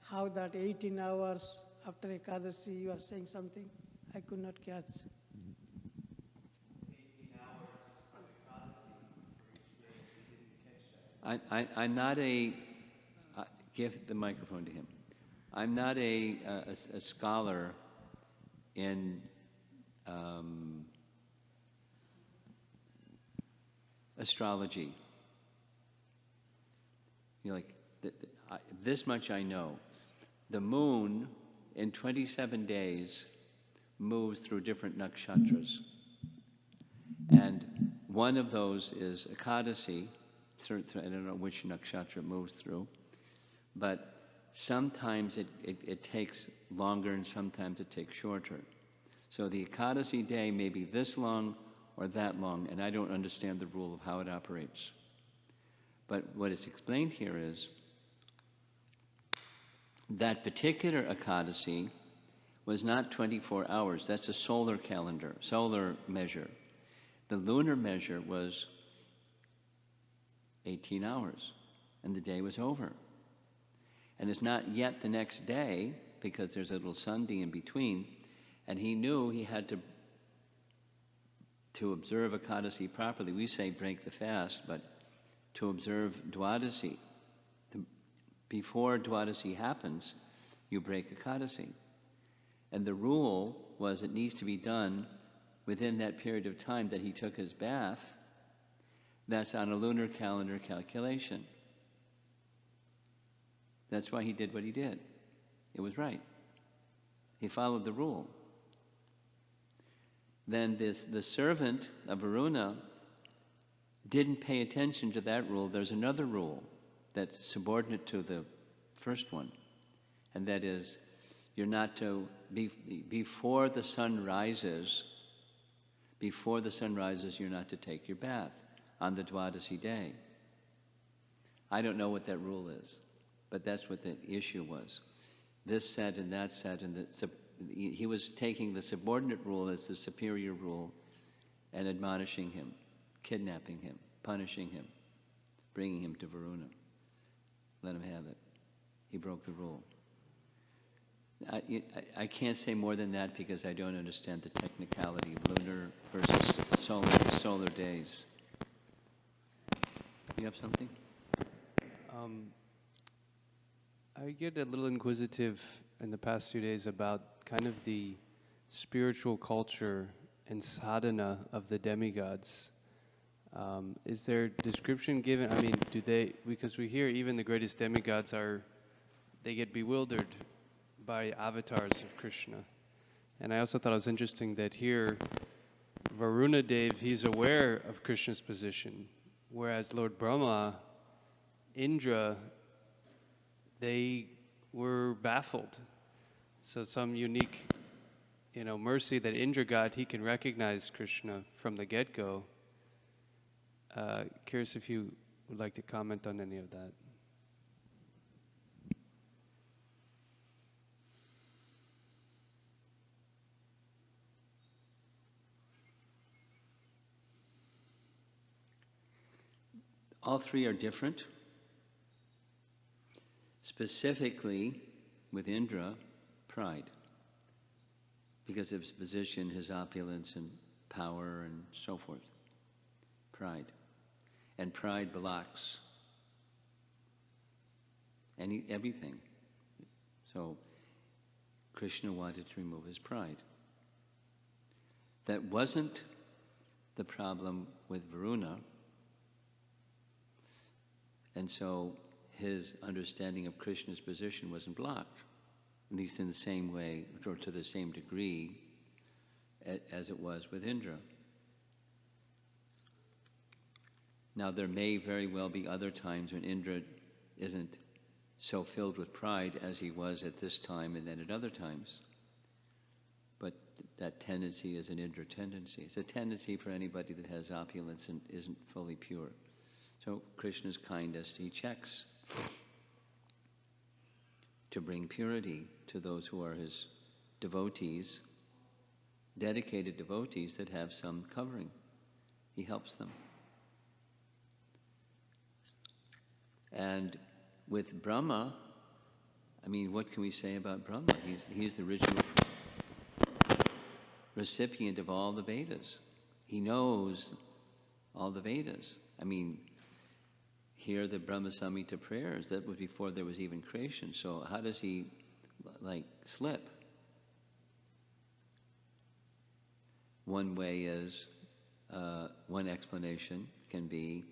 how that 18 hours after Ekadasi you are saying something I could not catch. 18 hours of Ekadasi for each day we didn't catch that. I'm not a, give the microphone to him. I'm not a scholar in astrology. You know, like, this much I know. The moon in 27 days moves through different nakshatras. And one of those is Ekadasi. I don't know which nakshatra it moves through. But sometimes it takes longer and sometimes it takes shorter. So the Ekadasi day may be this long or that long, and I don't understand the rule of how it operates. But what is explained here is that particular Ekadasi was not 24 hours. That's a solar calendar, solar measure. The lunar measure was 18 hours, and the day was over. And it's not yet the next day, because there's a little Sandhi in between, and he knew he had to observe Ekadasi properly. We say break the fast, but to observe Dwadasi. Before Dwadasi happens, you break Ekadasi. And the rule was it needs to be done within that period of time that he took his bath. That's on a lunar calendar calculation. That's why he did what he did. It was right. He followed the rule. Then the servant of Varuna didn't pay attention to that rule. There's another rule that's subordinate to the first one, and that is you're not to, before the sun rises, you're not to take your bath on the Dwadasi day. I don't know what that rule is, but that's what the issue was. This said and that said, and he was taking the subordinate rule as the superior rule and admonishing him, kidnapping him, punishing him, bringing him to Varuna. Let him have it. He broke the rule. I can't say more than that because I don't understand the technicality of lunar versus solar days. You have something? I get a little inquisitive in the past few days about kind of the spiritual culture and sadhana of the demigods. Is there description given? I mean, do they, because we hear even the greatest demigods they get bewildered by avatars of Krishna. And I also thought it was interesting that here, Varuna Dev, he's aware of Krishna's position, whereas Lord Brahma, Indra, they were baffled. So some unique, mercy that Indra got, he can recognize Krishna from the get-go. Curious if you would like to comment on any of that. All three are different. Specifically, with Indra, pride. Because of his position, his opulence and power and so forth. Pride. And pride blocks everything. So, Krishna wanted to remove his pride. That wasn't the problem with Varuna. And so his understanding of Krishna's position wasn't blocked, at least in the same way, or to the same degree as it was with Indra. Now, there may very well be other times when Indra isn't so filled with pride as he was at this time and then at other times. But that tendency is an inner tendency. It's a tendency for anybody that has opulence and isn't fully pure. So Krishna's kindest, he checks to bring purity to those who are his devotees, dedicated devotees that have some covering. He helps them. And with Brahma, I mean, what can we say about Brahma? He's the original recipient of all the Vedas. He knows all the Vedas. I mean, here the Brahma Samhita prayers, that was before there was even creation. So how does he, slip? One way is, one explanation can be,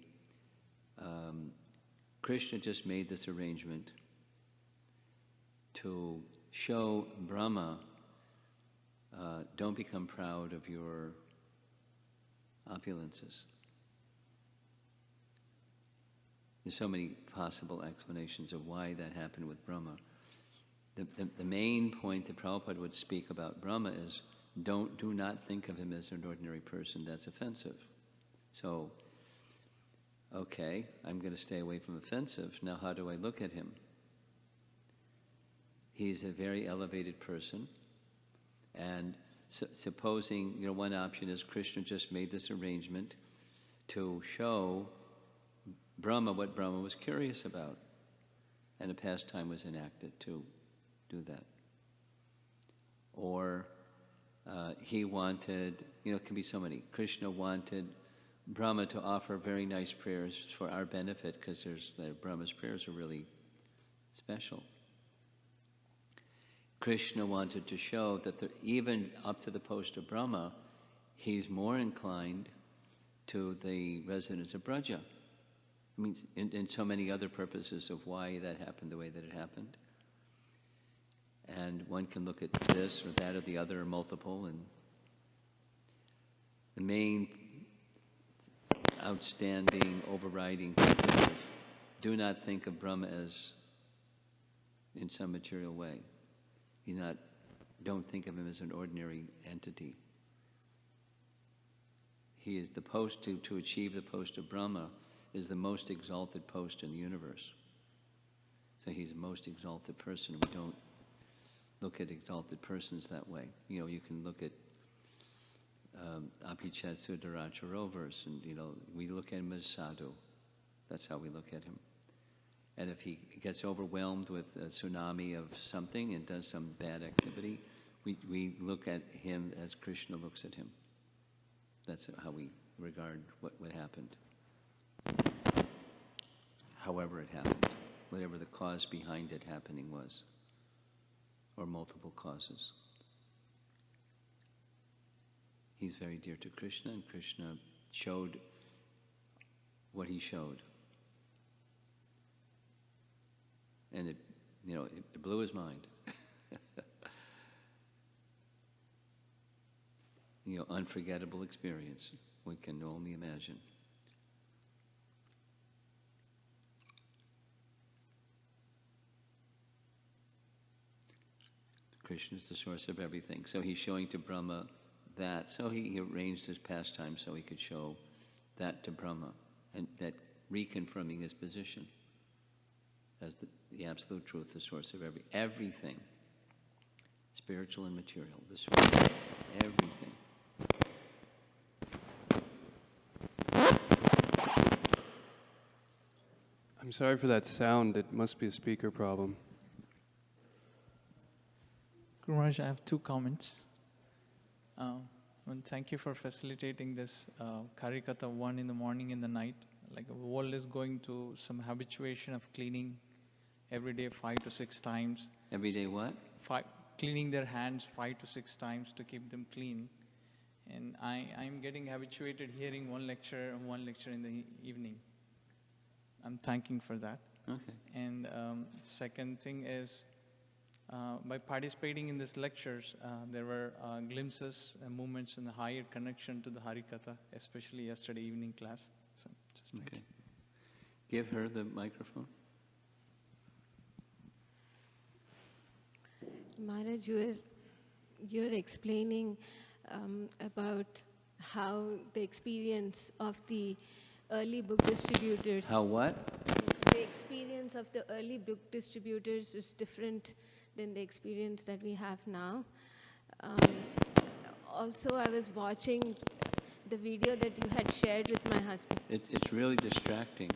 Krishna just made this arrangement to show Brahma, don't become proud of your opulences. There's so many possible explanations of why that happened with Brahma. The main point that Prabhupada would speak about Brahma is, do not think of him as an ordinary person. That's offensive. So, okay, I'm going to stay away from offensive. Now, how do I look at him? He's a very elevated person. And supposing, one option is Krishna just made this arrangement to show Brahma what Brahma was curious about. And a pastime was enacted to do that. Or he wanted, it can be so many. Krishna wanted Brahma to offer very nice prayers for our benefit, because Brahma's prayers are really special. Krishna wanted to show that even up to the post of Brahma, he's more inclined to the residents of Braja. I mean, in so many other purposes of why that happened the way that it happened. And one can look at this or that or the other or multiple, and the main outstanding, overriding principle is, do not think of Brahma as in some material way. Don't think of him as an ordinary entity. He is the post to achieve the post of Brahma is the most exalted post in the universe. So he's the most exalted person. We don't look at exalted persons that way. You can look at Apichat Sudaracha Rovers, and we look at him as sadhu. That's how we look at him. And if he gets overwhelmed with a tsunami of something and does some bad activity, we look at him as Krishna looks at him. That's how we regard what happened. However it happened, whatever the cause behind it happening was, or multiple causes. He's very dear to Krishna, and Krishna showed what he showed. And it blew his mind. Unforgettable experience. We can only imagine. Krishna is the source of everything. So he's showing to Brahma that. So he arranged his pastime so he could show that to Brahma, and that reconfirming his position as the absolute truth, the source of everything, spiritual and material, the source of everything. I'm sorry for that sound. It must be a speaker problem. Guru Maharaj, I have two comments. One, thank you for facilitating this Karikatha, one in the morning and the night. Like the world is going to some habituation of cleaning every day 5 to 6 times. Every day what? Cleaning their hands 5 to 6 times to keep them clean. And I'm getting habituated hearing one lecture in the evening. I'm thanking for that. Okay. And second thing is, by participating in these lectures, there were glimpses and movements in the higher connection to the Harikatha, especially yesterday evening class. So just thank you. Give her the microphone. Maharaj, you're explaining about how the experience of the early book distributors. How what? The experience of the early book distributors is different than the experience that we have now. Also, I was watching the video that you had shared with my husband. It's really distracting.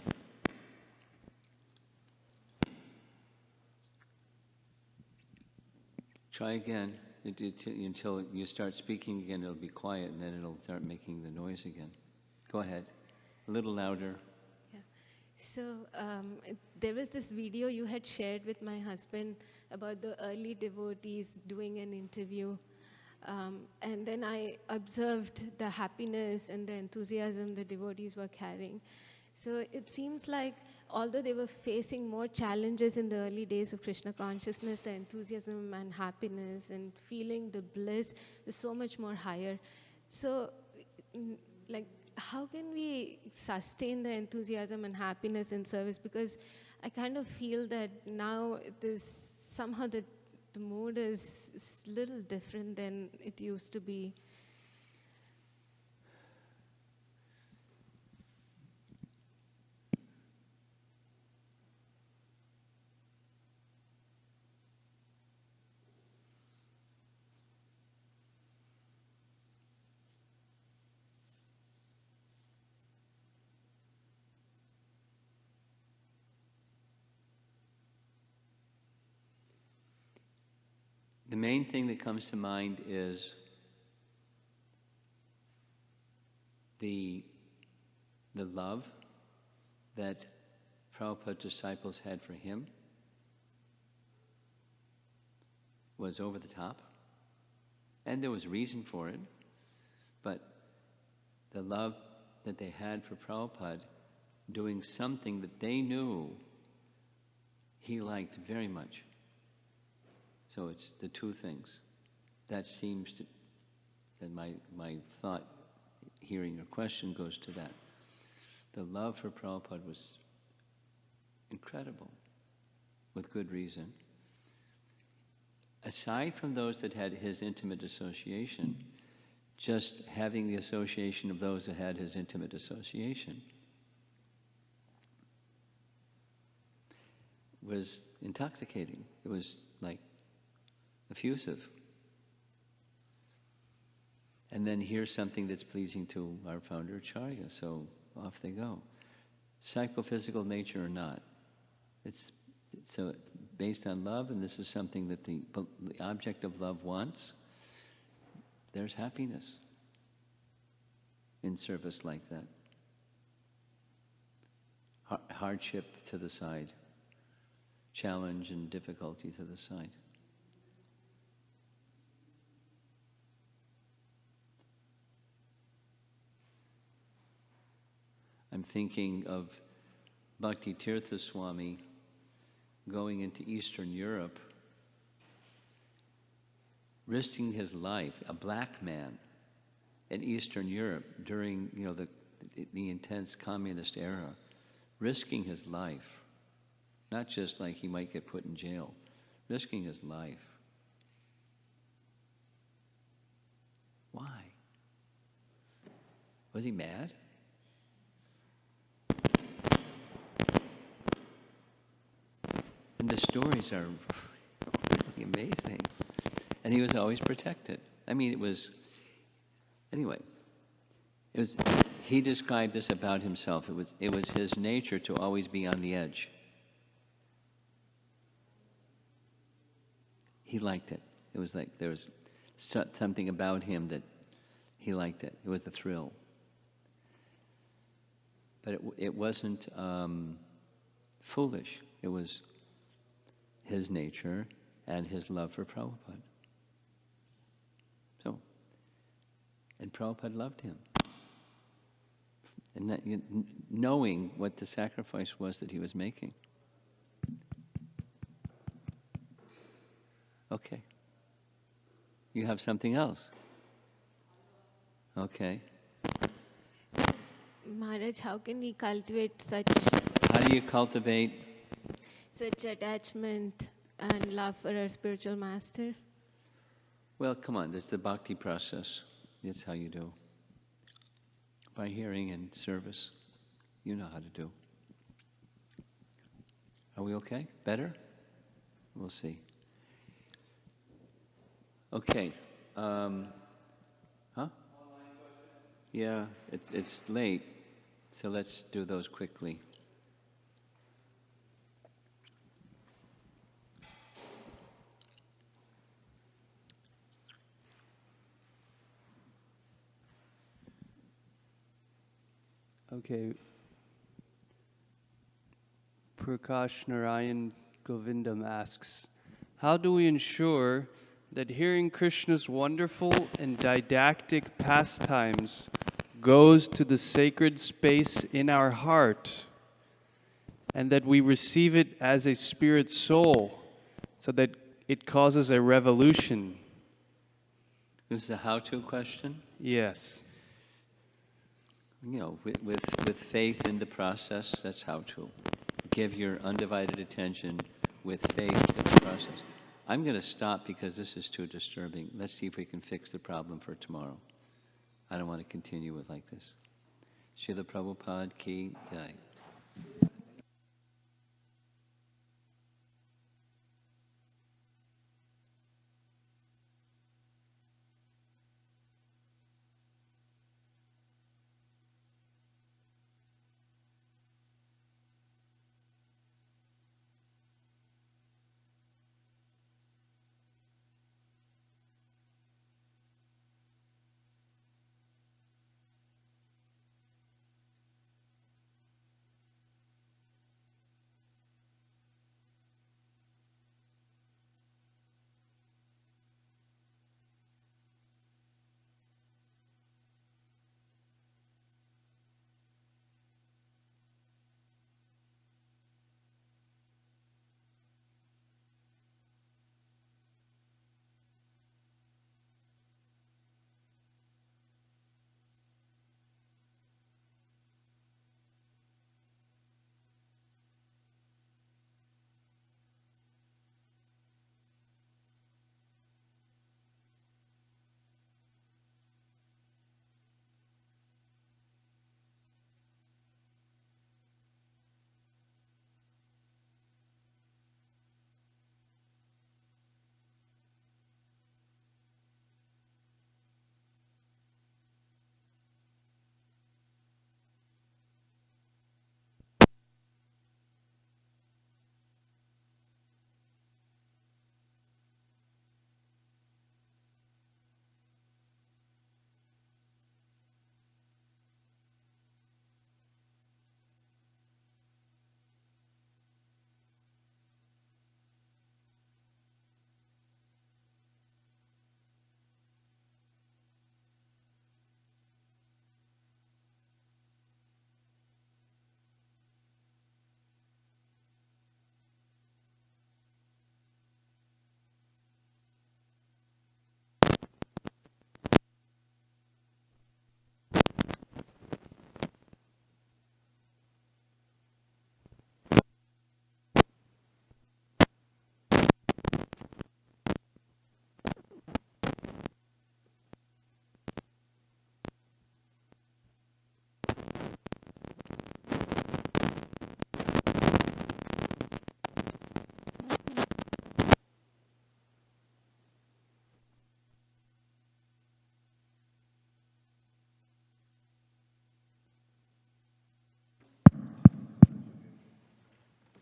Try again until you start speaking again. It'll be quiet, and then it'll start making the noise again. Go ahead, a little louder. Yeah. So there was this video you had shared with my husband about the early devotees doing an interview. And then I observed the happiness and the enthusiasm the devotees were carrying. So it seems like although they were facing more challenges in the early days of Krishna consciousness, the enthusiasm and happiness and feeling the bliss was so much more higher. So, like, how can we sustain the enthusiasm and happiness in service? Because I kind of feel that now somehow the mood is a little different than it used to be. The main thing that comes to mind is the love that Prabhupada's disciples had for him was over the top, and there was reason for it, but the love that they had for Prabhupada doing something that they knew he liked very much. So it's the two things. That seems to, that my thought, hearing your question, goes to that. The love for Prabhupada was incredible, with good reason. Aside from those that had his intimate association, just having the association of those that had his intimate association was intoxicating. It was like effusive. And then here's something that's pleasing to our founder Acharya, so off they go. Psychophysical nature or not, it's so based on love, and this is something that the object of love wants. There's happiness in service like that. Hardship to the side, challenge and difficulty to the side. I'm thinking of Bhakti Tirtha Swami going into Eastern Europe, risking his life, a black man in Eastern Europe during the intense communist era, risking his life, not just like he might get put in jail, risking his life. Why? Was he mad? And the stories are really amazing. And he was always protected. I mean, he described this about himself. It was his nature to always be on the edge. He liked it. It was like there was something about him that he liked it. It was a thrill. But it wasn't foolish. It was his nature and his love for Prabhupada. So, and Prabhupada loved him. And that, knowing what the sacrifice was that he was making. Okay. You have something else? Okay. Maharaj, how can we cultivate such... How do you cultivate? Such attachment and love for our spiritual master. Well, come on, this is the bhakti process. That's how you do. By hearing and service, you know how to do. Are we okay? Better? We'll see. Okay. Huh? Yeah, it's late, so let's do those quickly. Okay. Prakash Narayan Govindam asks, how do we ensure that hearing Krishna's wonderful and didactic pastimes goes to the sacred space in our heart, and that we receive it as a spirit soul, so that it causes a revolution? This is a how-to question? Yes. You know, with faith in the process, that's how to. Give your undivided attention with faith to the process. I'm going to stop because this is too disturbing. Let's see if we can fix the problem for tomorrow. I don't want to continue with like this. Srila Prabhupada Ki Jai.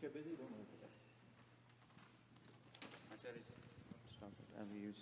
If you're busy, don't move. I said it. Stop it. I'll use.